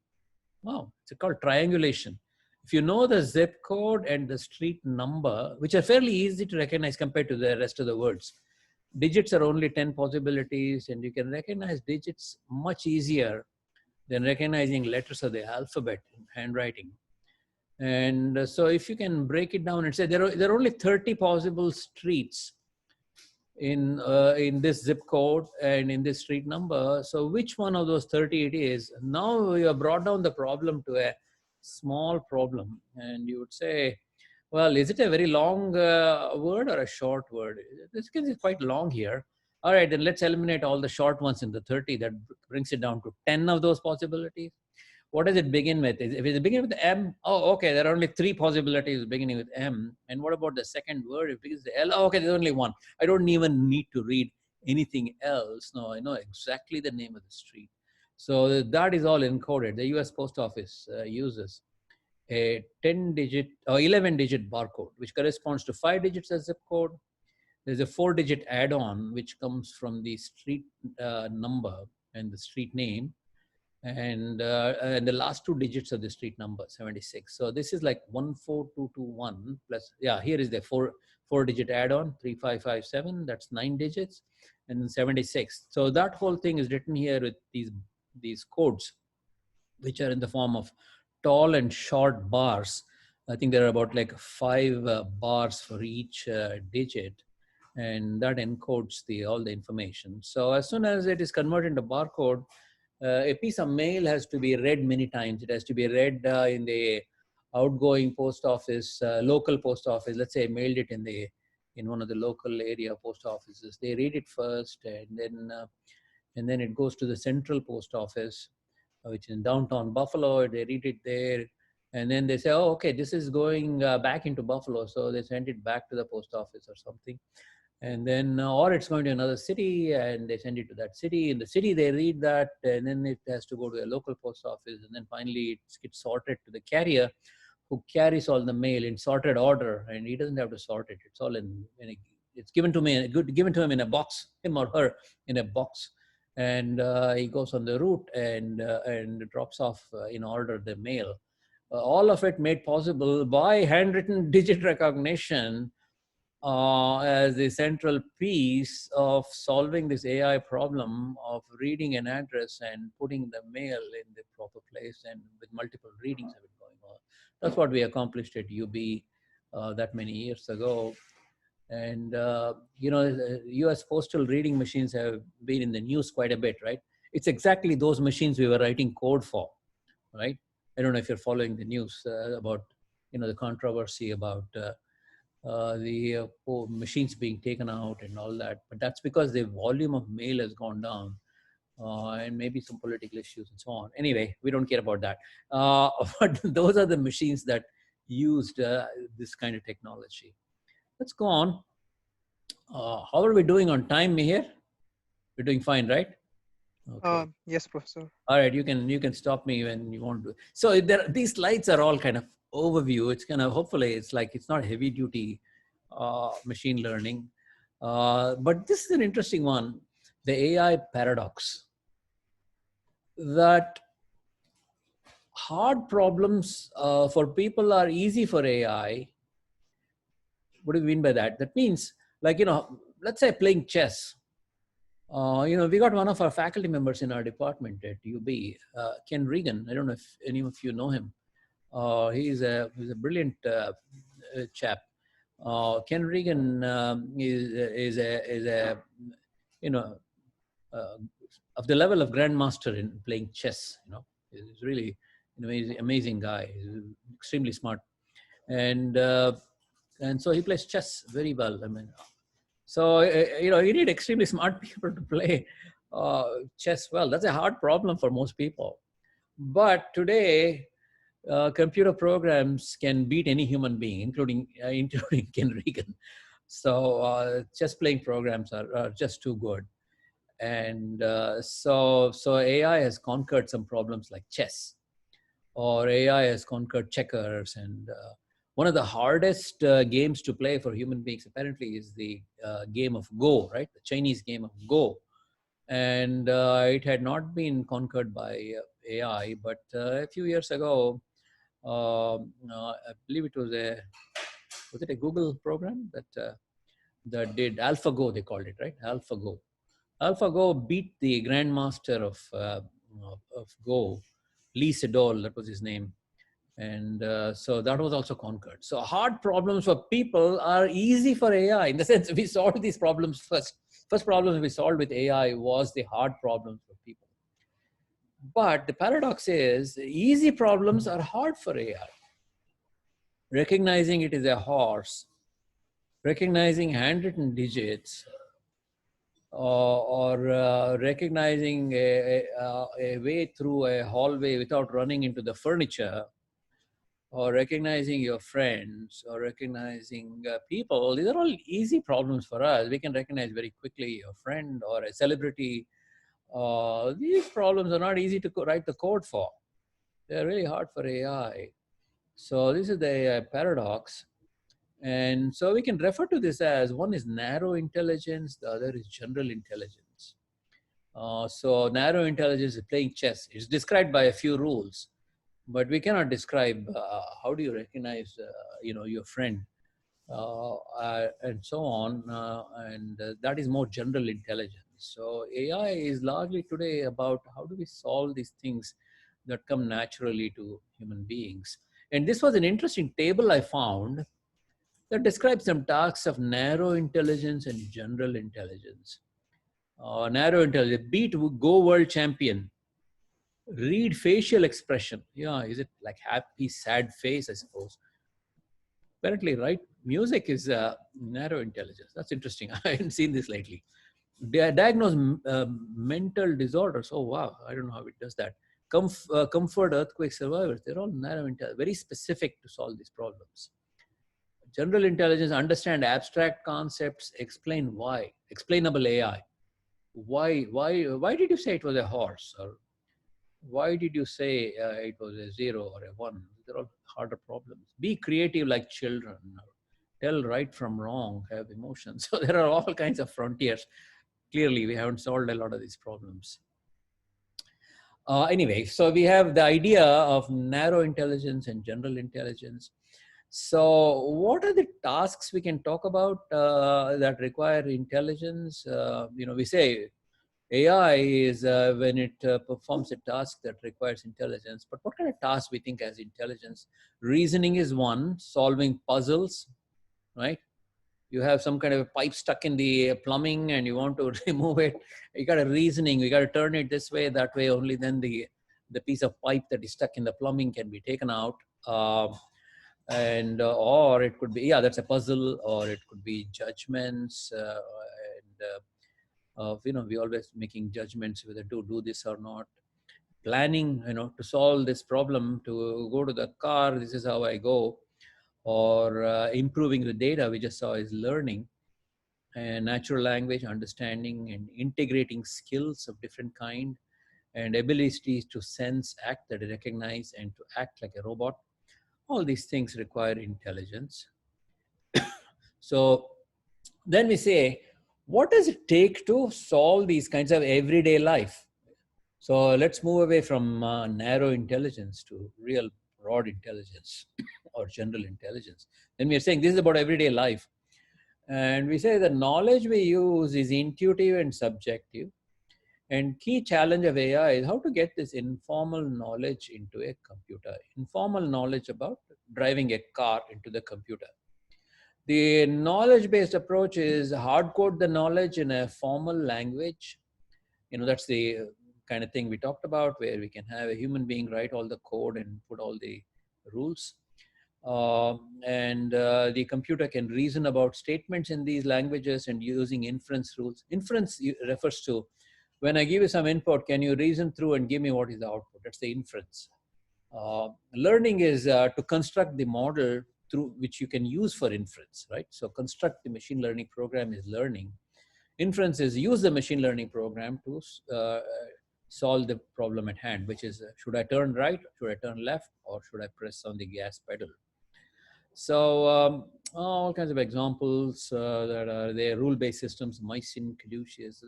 Speaker 1: Wow, it's called triangulation. If you know the zip code and the street number, which are fairly easy to recognize compared to the rest of the words, digits are only 10 possibilities, and you can recognize digits much easier than recognizing letters of the alphabet in handwriting. And so if you can break it down and say there are only 30 possible streets in this zip code and in this street number, so which one of those 30 it is? Now you have brought down the problem to a small problem, and you would say, well, is it a very long word or a short word? This is quite long here. All right, then let's eliminate all the short ones in the 30. That brings it down to 10 of those possibilities. What does it begin with? If it begins with M, oh, okay, there are only 3 possibilities beginning with M. And what about the second word? If it begins with L, oh, okay, there's only 1. I don't even need to read anything else. No, I know exactly the name of the street. So that is all encoded. The US Post Office uses a 10-digit or 11-digit barcode, which corresponds to 5 digits as zip code. There's a 4-digit add-on, which comes from the street number and the street name, and the last 2 digits of the street number, 76. So this is like 14221 plus, yeah, here is the 4-digit add-on, 3557, that's 9 digits, and then 76. So that whole thing is written here with these codes, which are in the form of tall and short bars. I think there are about like 5 bars for each digit, and that encodes all the information. So as soon as it is converted into barcode, a piece of mail has to be read many times. It has to be read in the outgoing post office, local post office. Let's say I mailed it in one of the local area post offices. They read it first, and then it goes to the central post office, which is in downtown Buffalo. They read it there, and then they say, oh, okay, this is going back into Buffalo. So they send it back to the post office or something. And then, or it's going to another city and they send it to that city. In the city, they read that, and then it has to go to a local post office. And then finally, it gets sorted to the carrier, who carries all the mail in sorted order. And he doesn't have to sort it. It's all it's given to me, given to him in a box, him or her in a box. And he goes on the route and drops off in order the mail. all of it made possible by handwritten digit recognition as the central piece of solving this AI problem of reading an address and putting the mail in the proper place and with multiple readings of it going on. That's what we accomplished at UB that many years ago. And, US postal reading machines have been in the news quite a bit, right? It's exactly those machines we were writing code for, right? I don't know if you're following the news about, the controversy about the machines being taken out and all that. But that's because the volume of mail has gone down and maybe some political issues and so on. Anyway, we don't care about that. But those are the machines that used this kind of technology. Let's go on. How are we doing on time, Mihir? We're doing fine, right? Okay.
Speaker 2: Yes, Professor.
Speaker 1: All right, you can stop me when you want to. So these slides are all kind of overview. It's kind of, hopefully it's like, it's not heavy duty machine learning, but this is an interesting one, the AI paradox. That hard problems for people are easy for AI. What do you mean by that? That means, like, let's say playing chess. We got one of our faculty members in our department at UB, Ken Regan. I don't know if any of you know him. He's a brilliant chap. Ken Regan is a of the level of grandmaster in playing chess. He's really an amazing guy. He's extremely smart, and so he plays chess very well. I mean, so you need extremely smart people to play chess well. That's a hard problem for most people. But today, computer programs can beat any human being, including Ken Regan. So chess playing programs are just too good. And so AI has conquered some problems like chess, or AI has conquered checkers. And one of the hardest games to play for human beings apparently is the game of Go, right? The Chinese game of Go. And it had not been conquered by AI, but a few years ago, I believe it was a Google program that did AlphaGo, they called it, right? AlphaGo. AlphaGo beat the grandmaster of Go, Lee Sedol, that was his name. And so that was also conquered. So hard problems for people are easy for AI. In the sense, we solved these problems first. First problems we solved with AI was the hard problems for people. But the paradox is, easy problems are hard for AI. Recognizing it is a horse, recognizing handwritten digits, or recognizing a way through a hallway without running into the furniture, or recognizing your friends, or recognizing people. These are all easy problems for us. We can recognize very quickly your friend or a celebrity. These problems are not easy to write the code for. They're really hard for AI. So this is the AI paradox. And so we can refer to this as, one is narrow intelligence, the other is general intelligence. So narrow intelligence is playing chess. It's described by a few rules, but we cannot describe how do you recognize your friend and so on. And that is more general intelligence. So AI is largely today about how do we solve these things that come naturally to human beings. And this was an interesting table I found that describes some tasks of narrow intelligence and general intelligence. Narrow intelligence, beat Go world champion, read facial expression. Yeah, is it like happy, sad face, I suppose. Apparently, right? Music is narrow intelligence. That's interesting. I haven't seen this lately. Diagnose mental disorders. Oh, wow. I don't know how it does that. Comfort earthquake survivors. They're all narrow intelligence, very specific to solve these problems. General intelligence, understand abstract concepts, explain why. Explainable AI. Why did you say it was a horse? Or why did you say it was a 0 or a 1? They're all harder problems. Be creative like children. Tell right from wrong, have emotions. So there are all kinds of frontiers. Clearly, we haven't solved a lot of these problems. Anyway, so we have the idea of narrow intelligence and general intelligence. So what are the tasks we can talk about that require intelligence? We say AI is when it performs a task that requires intelligence, but what kind of task we think has intelligence? Reasoning is one, solving puzzles, right? You have some kind of a pipe stuck in the plumbing and you want to remove it. You got a reasoning, you got to turn it this way, that way, only then the piece of pipe that is stuck in the plumbing can be taken out. Or it could be, yeah, that's a puzzle, or it could be judgments, we always making judgments whether to do this or not. Planning, to solve this problem, to go to the car, this is how I go. Or improving the data we just saw is learning. And natural language understanding and integrating skills of different kind, and abilities to sense, act, that recognize, and to act like a robot. All these things require intelligence. So then we say, what does it take to solve these kinds of everyday life? So let's move away from narrow intelligence to real broad intelligence or general intelligence. Then we are saying this is about everyday life. And we say the knowledge we use is intuitive and subjective. And key challenge of AI is how to get this informal knowledge into a computer. Informal knowledge about driving a car into the computer. The knowledge-based approach is hard code the knowledge in a formal language. That's the kind of thing we talked about, where we can have a human being write all the code and put all the rules. The computer can reason about statements in these languages and using inference rules. Inference refers to when I give you some input, can you reason through and give me what is the output? That's the inference. Learning is to construct the model through which you can use for inference, right? So construct the machine learning program is learning. Inference is use the machine learning program to solve the problem at hand, which is should I turn right, should I turn left, or should I press on the gas pedal? So all kinds of examples that are there, rule-based systems, Mycin, Caduceus.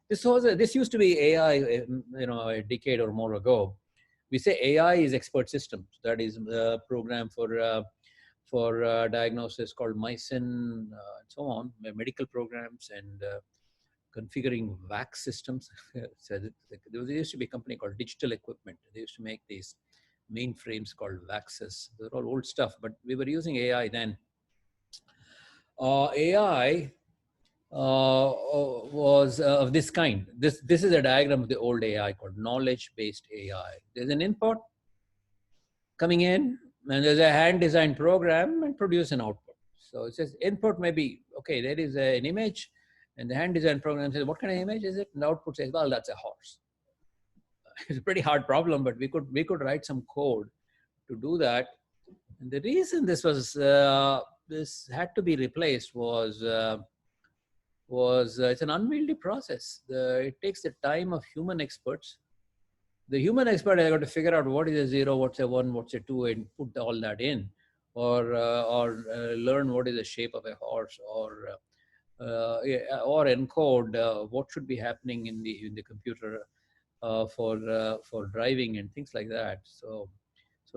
Speaker 1: This used to be AI, a decade or more ago. We say AI is expert systems. That is a program for diagnosis called Mycin, and so on, medical programs, and configuring wax systems. So there used to be a company called Digital Equipment. They used to make these mainframes called waxes. They're all old stuff, but we were using AI then. AI was of this kind. This is a diagram of the old AI called knowledge-based AI. There's an input coming in, and there's a hand-designed program and produce an output. So it says input may be, okay, there is an image, and the hand-designed program says, what kind of image is it? And the output says, well, that's a horse. It's a pretty hard problem, but we could write some code to do that. And the reason this was this had to be replaced was it's an unwieldy process. It takes the time of human experts. The human expert has got to figure out what is a 0, what's a 1, what's a 2, and put all that in, or learn what is the shape of a horse, or encode what should be happening in the computer for driving and things like that. So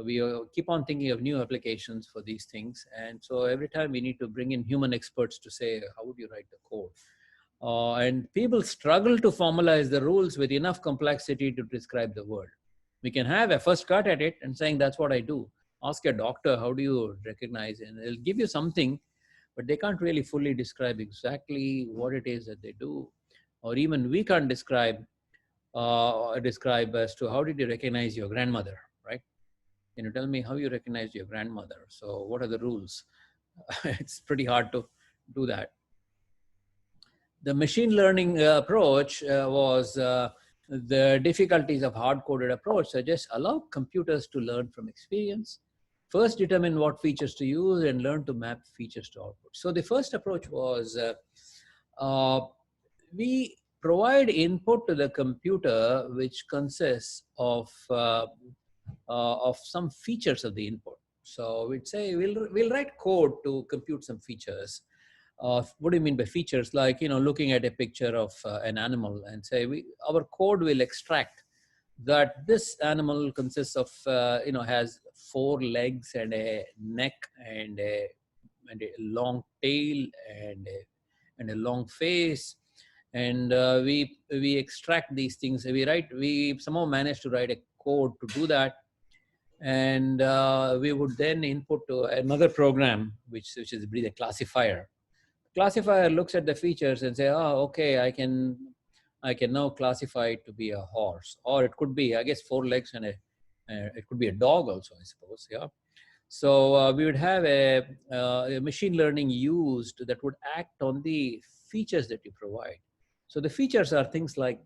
Speaker 1: we keep on thinking of new applications for these things. And so every time we need to bring in human experts to say, how would you write the code? And people struggle to formalize the rules with enough complexity to describe the world. We can have a first cut at it and saying, that's what I do. Ask a doctor, how do you recognize? And they'll give you something, but they can't really fully describe exactly what it is that they do. Or even we can't describe as to how did you recognize your grandmother, right? Can you tell me how you recognize your grandmother? So what are the rules? It's pretty hard to do that. The machine learning approach was the difficulties of hard-coded approach suggest allow computers to learn from experience, first determine what features to use, and learn to map features to output. So the first approach was we provide input to the computer which consists of some features of the input. So we'd say we'll write code to compute some features. What do you mean by features? Like, looking at a picture of an animal and say our code will extract that this animal consists of, has 4 legs and a neck and a long tail and a long face. And we extract these things. We somehow managed to write a code to do that. And we would then input to another program, which is really a classifier. Classifier looks at the features and say, oh, okay, I can now classify it to be a horse, or it could be, I guess, 4 legs and it could be a dog also, I suppose. Yeah. So we would have a machine learning used that would act on the features that you provide. So the features are things like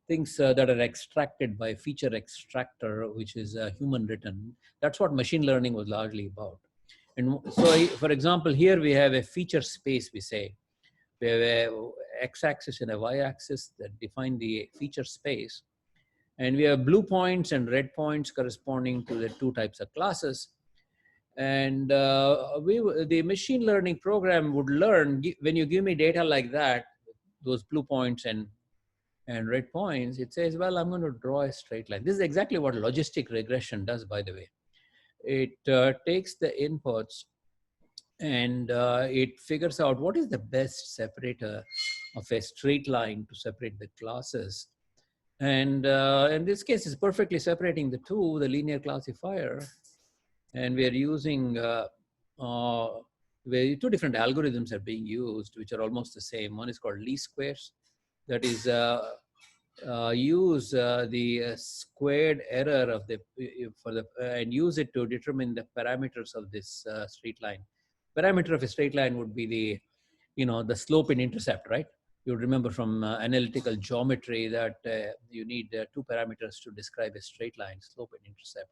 Speaker 1: things that are extracted by feature extractor, which is human written. That's what machine learning was largely about. And so, for example, here we have a feature space, we say. We have a x-axis and a y-axis that define the feature space. And we have blue points and red points corresponding to the 2 types of classes. And the machine learning program would learn, when you give me data like that, those blue points and red points, it says, well, I'm going to draw a straight line. This is exactly what logistic regression does, by the way. It takes the inputs and it figures out what is the best separator of a straight line to separate the classes. And in this case, it's perfectly separating the 2, the linear classifier. And we are using, 2 different algorithms are being used, which are almost the same. One is called least squares. That is, use the squared error of the, and use it to determine the parameters of this straight line. Parameter of a straight line would be the slope and intercept, right? You remember from analytical geometry that you need 2 parameters to describe a straight line, slope and intercept.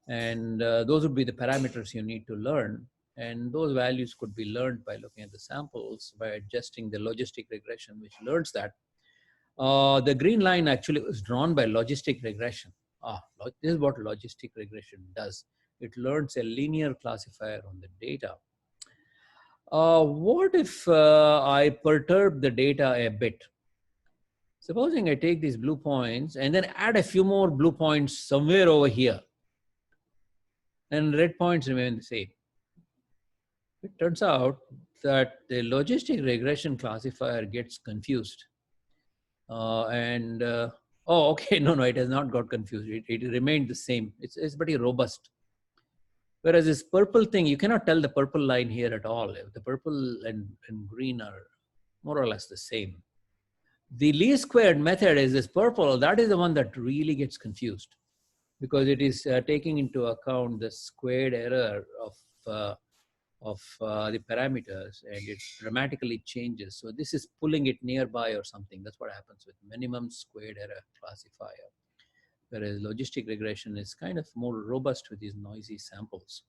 Speaker 1: And those would be the parameters you need to learn. And those values could be learned by looking at the samples, by adjusting the logistic regression, which learns that. The green line actually was drawn by logistic regression. This is what logistic regression does. It learns a linear classifier on the data. What if I perturb the data a bit? Supposing I take these blue points and then add a few more blue points somewhere over here, and red points remain the same. It turns out that the logistic regression classifier gets confused. Oh, okay, no, it has not got confused. It remained the same. It's pretty robust. Whereas this purple thing, you cannot tell the purple line here at all. The purple and green are more or less the same. The least squared method is this purple. That is the one that really gets confused, because it is taking into account the squared error of the parameters, and it dramatically changes. So this is pulling it nearby or something. That's what happens with minimum squared error classifier. Whereas logistic regression is kind of more robust with these noisy samples.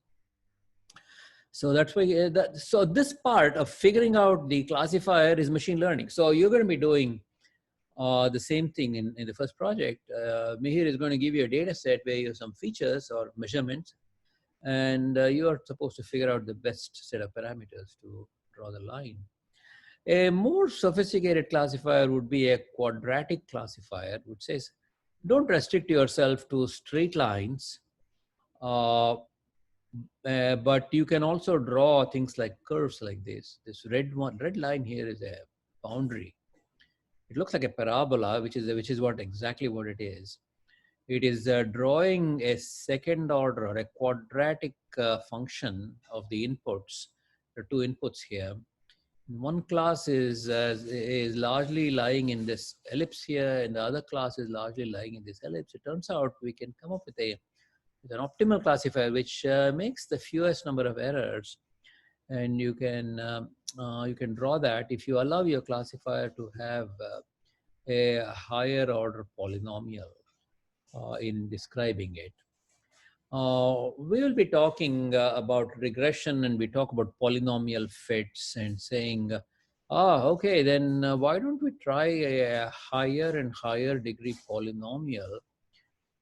Speaker 1: So that's why, so this part of figuring out the classifier is machine learning. So you're going to be doing the same thing in the first project. Mihir is going to give you a data set where you have some features or measurements, and you are supposed to figure out the best set of parameters to draw the line. A more sophisticated classifier would be a quadratic classifier, which says, don't restrict yourself to straight lines, but you can also draw things like curves like this. This red line here is a boundary. It looks like a parabola, which is exactly what it is. It is drawing a second order or a quadratic function of the inputs. There are 2 inputs here. One class is largely lying in this ellipse here, and the other class is largely lying in this ellipse. It turns out we can come up with an optimal classifier which makes the fewest number of errors, and you can draw that if you allow your classifier to have a higher order polynomial in describing it. We will be talking about regression, and we talk about polynomial fits and saying, okay, then why don't we try a higher and higher degree polynomial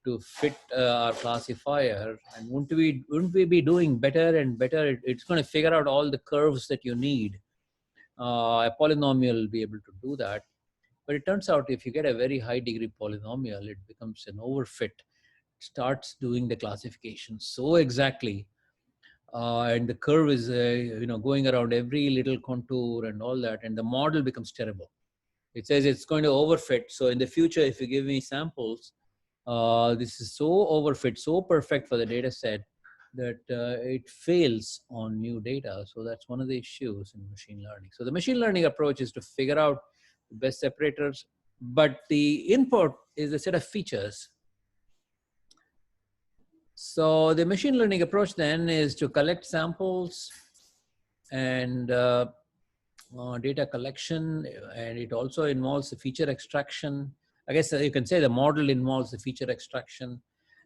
Speaker 1: to fit our classifier, and wouldn't we be doing better and better? It's going to figure out all the curves that you need. A polynomial will be able to do that. But it turns out if you get a very high degree polynomial, it becomes an overfit, starts doing the classification so exactly, and the curve is going around every little contour and all that, and the model becomes terrible. It says it's going to overfit. So in the future, if you give me samples, this is so overfit, so perfect for the data set that it fails on new data. So that's one of the issues in machine learning. So the machine learning approach is to figure out the best separators, but the input is a set of features. So the machine learning approach then is to collect samples and data collection, and it also involves the feature extraction. I guess you can say the model involves the feature extraction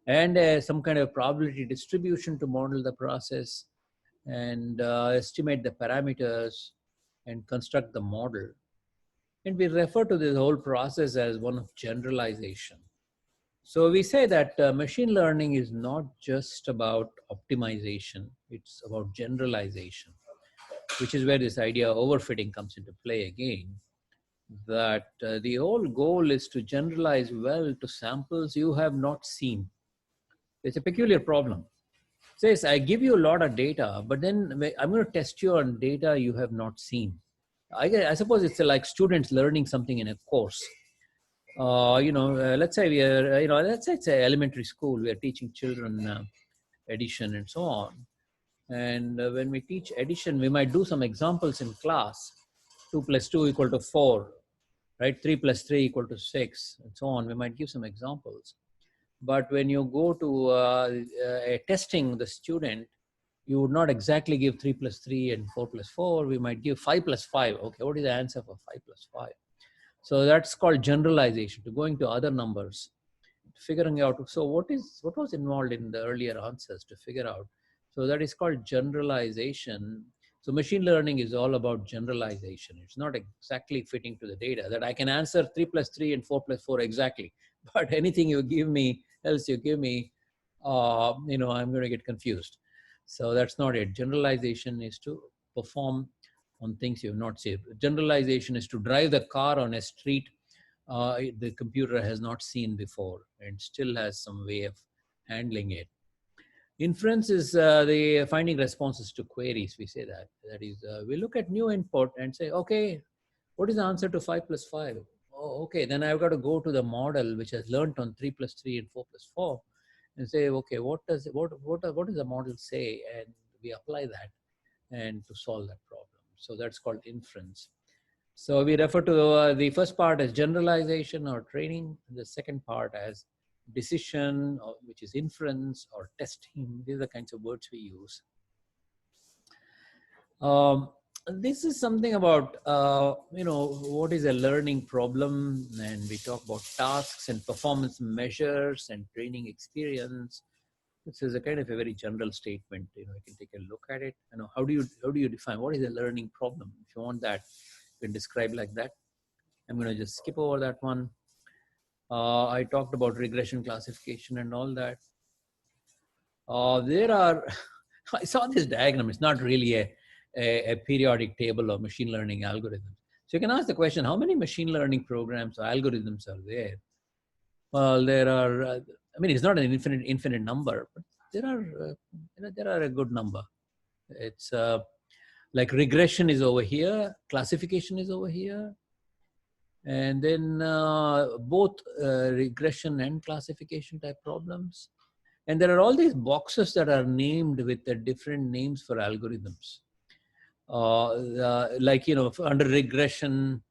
Speaker 1: and some kind of probability distribution to model the process and estimate the parameters and construct the model. And we refer to this whole process as one of generalization. So we say that machine learning is not just about optimization, it's about generalization, which is where this idea of overfitting comes into play again. That the whole goal is to generalize well to samples you have not seen. It's a peculiar problem. It says, I give you a lot of data, but then I'm going to test you on data you have not seen. I suppose it's like students learning something in a course. Let's say we are, let's say it's an elementary school. We are teaching children addition and so on. And when we teach addition, we might do some examples in class. 2 plus 2 equal to 4, right? 3 plus 3 equal to 6, and so on. We might give some examples. But when you go to testing the student, you would not exactly give 3 plus 3 and 4 plus 4. We might give 5 plus 5. Okay, what is the answer for 5 plus 5? So that's called generalization, to going to other numbers, figuring out, so what was involved in the earlier answers to figure out. So that is called generalization. So machine learning is all about generalization. It's not exactly fitting to the data that I can answer 3 plus 3 and 4 plus 4 exactly. But anything you give me, else you give me, I'm going to get confused. So that's not it. Generalization is to perform on things you have not seen. Generalization is to drive the car on a street the computer has not seen before and still has some way of handling it. Inference is the finding responses to queries. We say that. That is, we look at new input and say, okay, what is the answer to 5 plus 5? Oh, okay, then I've got to go to the model which has learned on 3 plus 3 and 4 plus 4 and say, okay, what does the model say? And we apply that and to solve that problem. So that's called inference. So we refer to the first part as generalization or training, the second part as decision, which is inference or testing. These are the kinds of words we use. This is something about, what is a learning problem, and we talk about tasks and performance measures and training experience. This is a kind of a very general statement. You can take a look at it. How do you define what is a learning problem? If you want that, you can describe like that. I'm going to just skip over that one. I talked about regression classification and all that. There are, I saw this diagram. It's not really a periodic table of machine learning algorithms. So you can ask the question, how many machine learning programs or algorithms are there? Well, there are, it's not an infinite number, but there are a good number. It's like regression is over here, classification is over here, and then both regression and classification type problems. And there are all these boxes that are named with the different names for algorithms. Under regression,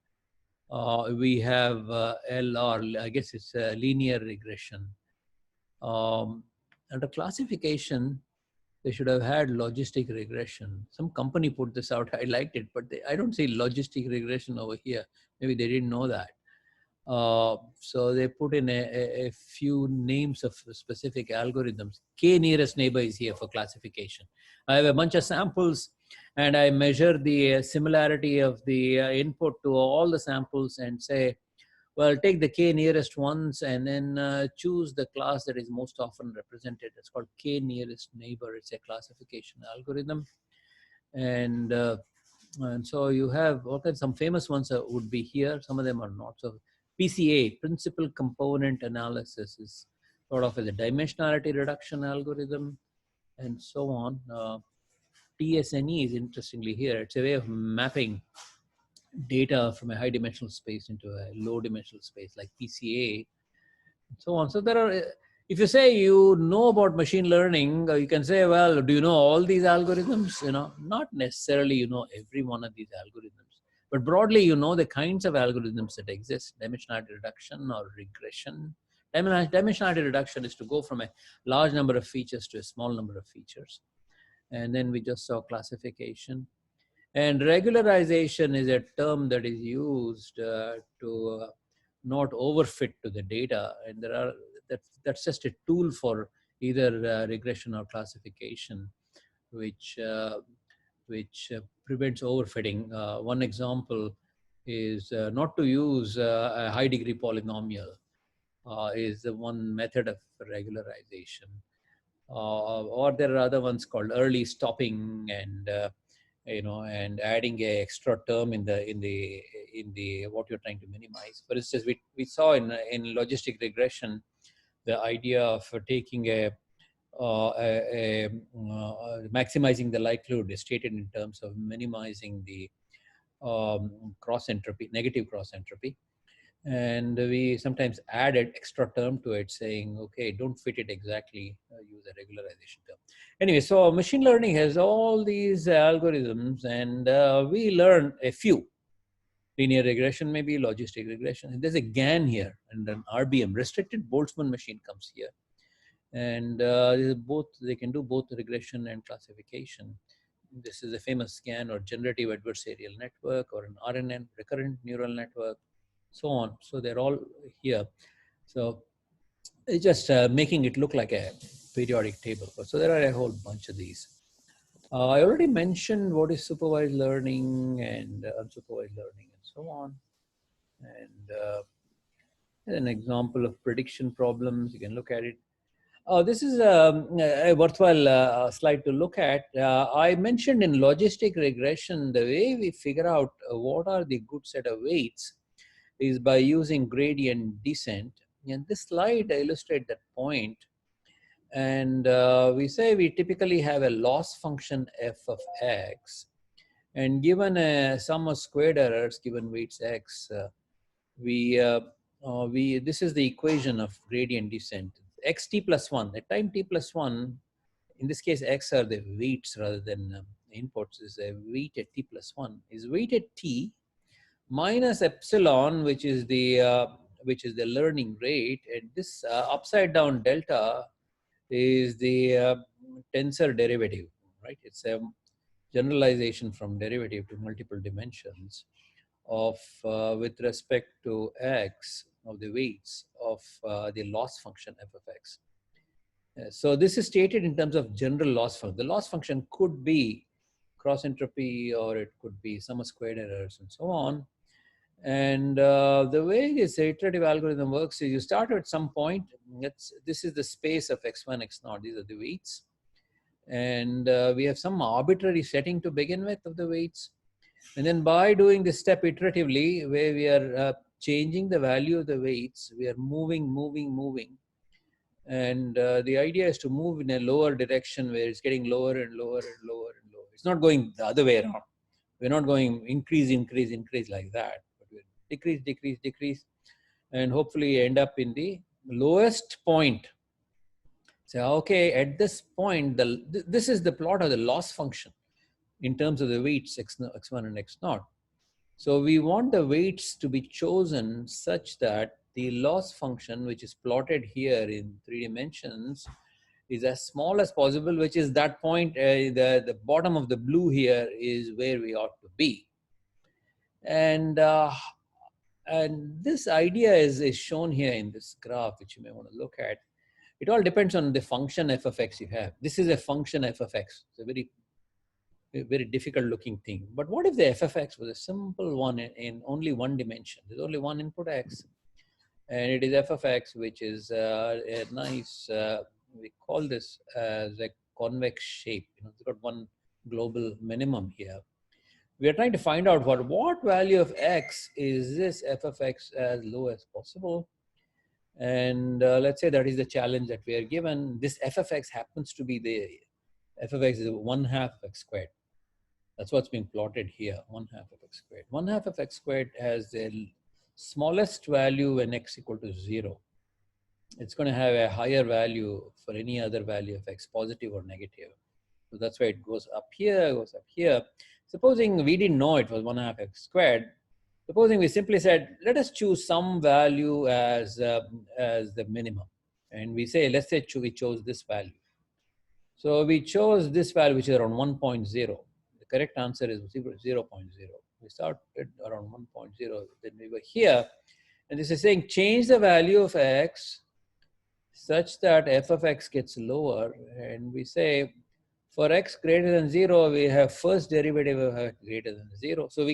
Speaker 1: we have LR, I guess it's linear regression. Under classification, they should have had logistic regression. Some company put this out. I liked it, but I don't see logistic regression over here. Maybe they didn't know that. So they put in a few names of specific algorithms. K nearest neighbor is here for classification. I have a bunch of samples and I measure the similarity of the input to all the samples and say, well, take the K nearest ones and then choose the class that is most often represented. It's called K nearest neighbor. It's a classification algorithm. And And so you have some famous ones would be here. Some of them are not. So PCA, principal component analysis, is sort of as a dimensionality reduction algorithm, and so on. TSNE is interestingly here. It's a way of mapping data from a high dimensional space into a low dimensional space, like PCA, and so on. So there are, if you say you know about machine learning, you can say, well, do you know all these algorithms? Not necessarily you know every one of these algorithms, but broadly you know the kinds of algorithms that exist: dimensionality reduction or regression. Dimensionality reduction is to go from a large number of features to a small number of features. And then we just saw classification. And regularization is a term that is used to not overfit to the data. And that's just a tool for either regression or classification, which prevents overfitting. One example is not to use a high degree polynomial is the one method of regularization. Or there are other ones called early stopping, and and adding a extra term in the what you're trying to minimize. For instance, we saw in logistic regression the idea of taking maximizing the likelihood is stated in terms of minimizing the cross entropy, negative cross entropy. And we sometimes added extra term to it, saying, okay, don't fit it exactly, use a regularization term. Anyway, so machine learning has all these algorithms, and we learn a few. Linear regression, maybe logistic regression. And there's a GAN here, and an RBM, restricted Boltzmann machine, comes here. And they can do both regression and classification. This is a famous GAN, or generative adversarial network, or an RNN, recurrent neural network, so on. So they're all here. So it's just making it look like a periodic table. So there are a whole bunch of these. I already mentioned what is supervised learning and unsupervised learning and so on. And an example of prediction problems, you can look at it. This is a worthwhile slide to look at. I mentioned in logistic regression, the way we figure out what are the good set of weights is by using gradient descent. And this slide illustrates that point. And we say we typically have a loss function f of x. And given a sum of squared errors, given weights x, this is the equation of gradient descent. Xt plus 1, at time t plus 1, in this case, x are the weights rather than inputs, is a weight at t plus 1, is weight at t minus epsilon, which is the learning rate, and this upside down delta is the tensor derivative, right? It's a generalization from derivative to multiple dimensions of with respect to x of the weights of the loss function f of x. So this is stated in terms of general loss function. The loss function could be cross entropy, or it could be sum of squared errors and so on. And the way this iterative algorithm works is you start at some point. This is the space of x1, x0. These are the weights. And we have some arbitrary setting to begin with of the weights. And then by doing this step iteratively, where we are changing the value of the weights, we are moving. And the idea is to move in a lower direction where it's getting lower and lower and lower and lower. It's not going the other way around. We're not going increase like that. But we're decrease, and hopefully end up in the lowest point. So, okay, at this point, this is the plot of the loss function in terms of the weights x1 and x0. So we want the weights to be chosen such that the loss function, which is plotted here in 3 dimensions, is as small as possible, which is that point. The bottom of the blue here is where we ought to be. And this idea is shown here in this graph, which you may want to look at. It all depends on the function f of x you have. This is a function f of x. It's a very difficult looking thing. But what if the f of x was a simple one in only one dimension? There's only one input x, and it is f of x, which is a nice, we call this as a convex shape. It's got one global minimum here. We are trying to find out for what value of x is this f of x as low as possible. And let's say that is the challenge that we are given. This f of x happens to be the f of x is 1/2 of x squared. That's what's being plotted here, 1/2 of x squared. 1/2 of x squared has the smallest value when x equal to 0. It's going to have a higher value for any other value of x, positive or negative. So that's why it goes up here, goes up here. Supposing we didn't know it was 1/2 x squared, supposing we simply said, let us choose some value as the minimum. And we say, let's say we chose this value. So we chose this value, which is around 1.0. The correct answer is 0.0. We started around 1.0. Then we were here. And this is saying change the value of x such that f of x gets lower. And we say for x greater than 0, we have first derivative of x greater than 0. So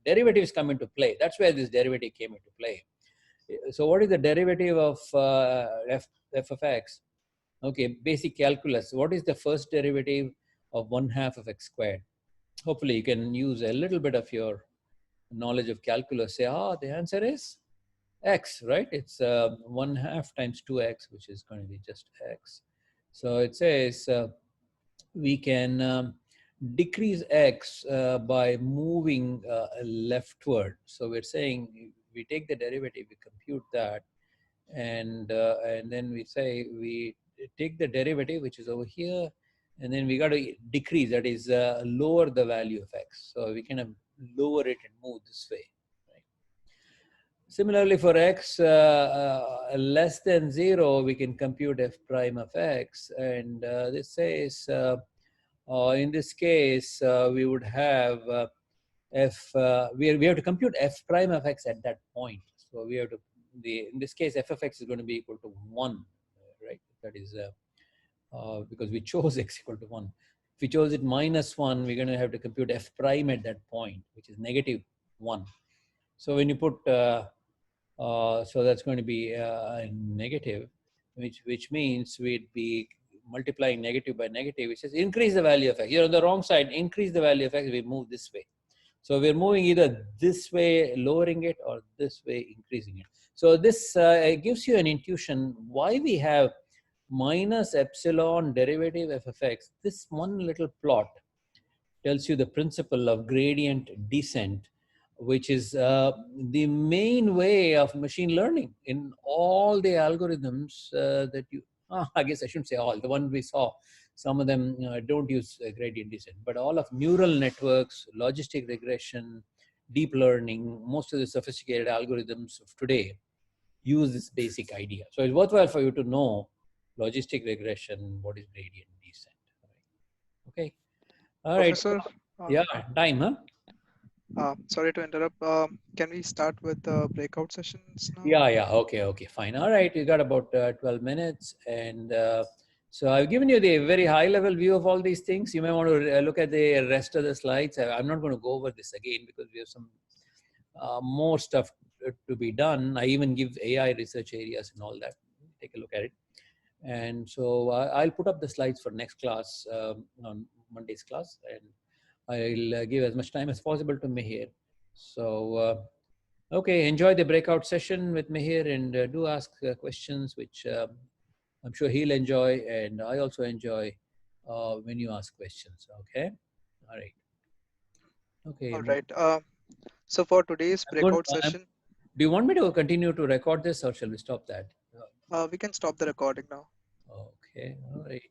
Speaker 1: derivatives come into play. That's where this derivative came into play. So what is the derivative of f of x? Okay, basic calculus. What is the first derivative of 1/2 of x squared? Hopefully you can use a little bit of your knowledge of calculus. Say, the answer is x, right? It's 1/2 times 2x, which is going to be just x. So it says we can decrease x by moving leftward. So we're saying we take the derivative, we compute that, and then we say we take the derivative, which is over here, and then we got to decrease, that is lower the value of x. So we can lower it and move this way. Similarly, for x less than 0, we can compute f prime of x. And this says, in this case, we would have we have to compute f prime of x at that point. So we have to, in this case, f of x is going to be equal to 1, right? That is because we chose x equal to 1. If we chose it -1, we're going to have to compute f prime at that point, which is -1. So when you put so that's going to be negative, which means we'd be multiplying negative by negative, which is increase the value of x. You're on the wrong side, increase the value of x, we move this way. So we're moving either this way, lowering it, or this way, increasing it. So this gives you an intuition why we have minus epsilon derivative f of x. This one little plot tells you the principle of gradient descent, which is the main way of machine learning in all the algorithms that you, I guess I shouldn't say all, the ones we saw, some of them don't use gradient descent, but all of neural networks, logistic regression, deep learning, most of the sophisticated algorithms of today use this basic idea. So it's worthwhile for you to know logistic regression, what is gradient descent. Okay. All right.
Speaker 2: Professor,
Speaker 1: Yeah, time, huh?
Speaker 2: sorry to interrupt. Can we start with the breakout sessions now?
Speaker 1: Yeah. Okay, fine. All right, you got about 12 minutes. And so I've given you the very high level view of all these things. You may want to look at the rest of the slides. I'm not going to go over this again because we have some more stuff to be done. I even give AI research areas and all that. Take a look at it. And so I'll put up the slides for next class, on Monday's class, and I'll give as much time as possible to Mihir. So, okay, enjoy the breakout session with Mihir, and do ask questions, which I'm sure he'll enjoy, and I also enjoy when you ask questions. Okay, all right. Okay.
Speaker 2: All right. So for today's breakout session,
Speaker 1: do you want me to continue to record this, or shall we stop that?
Speaker 2: we can stop the recording now.
Speaker 1: Okay, all right.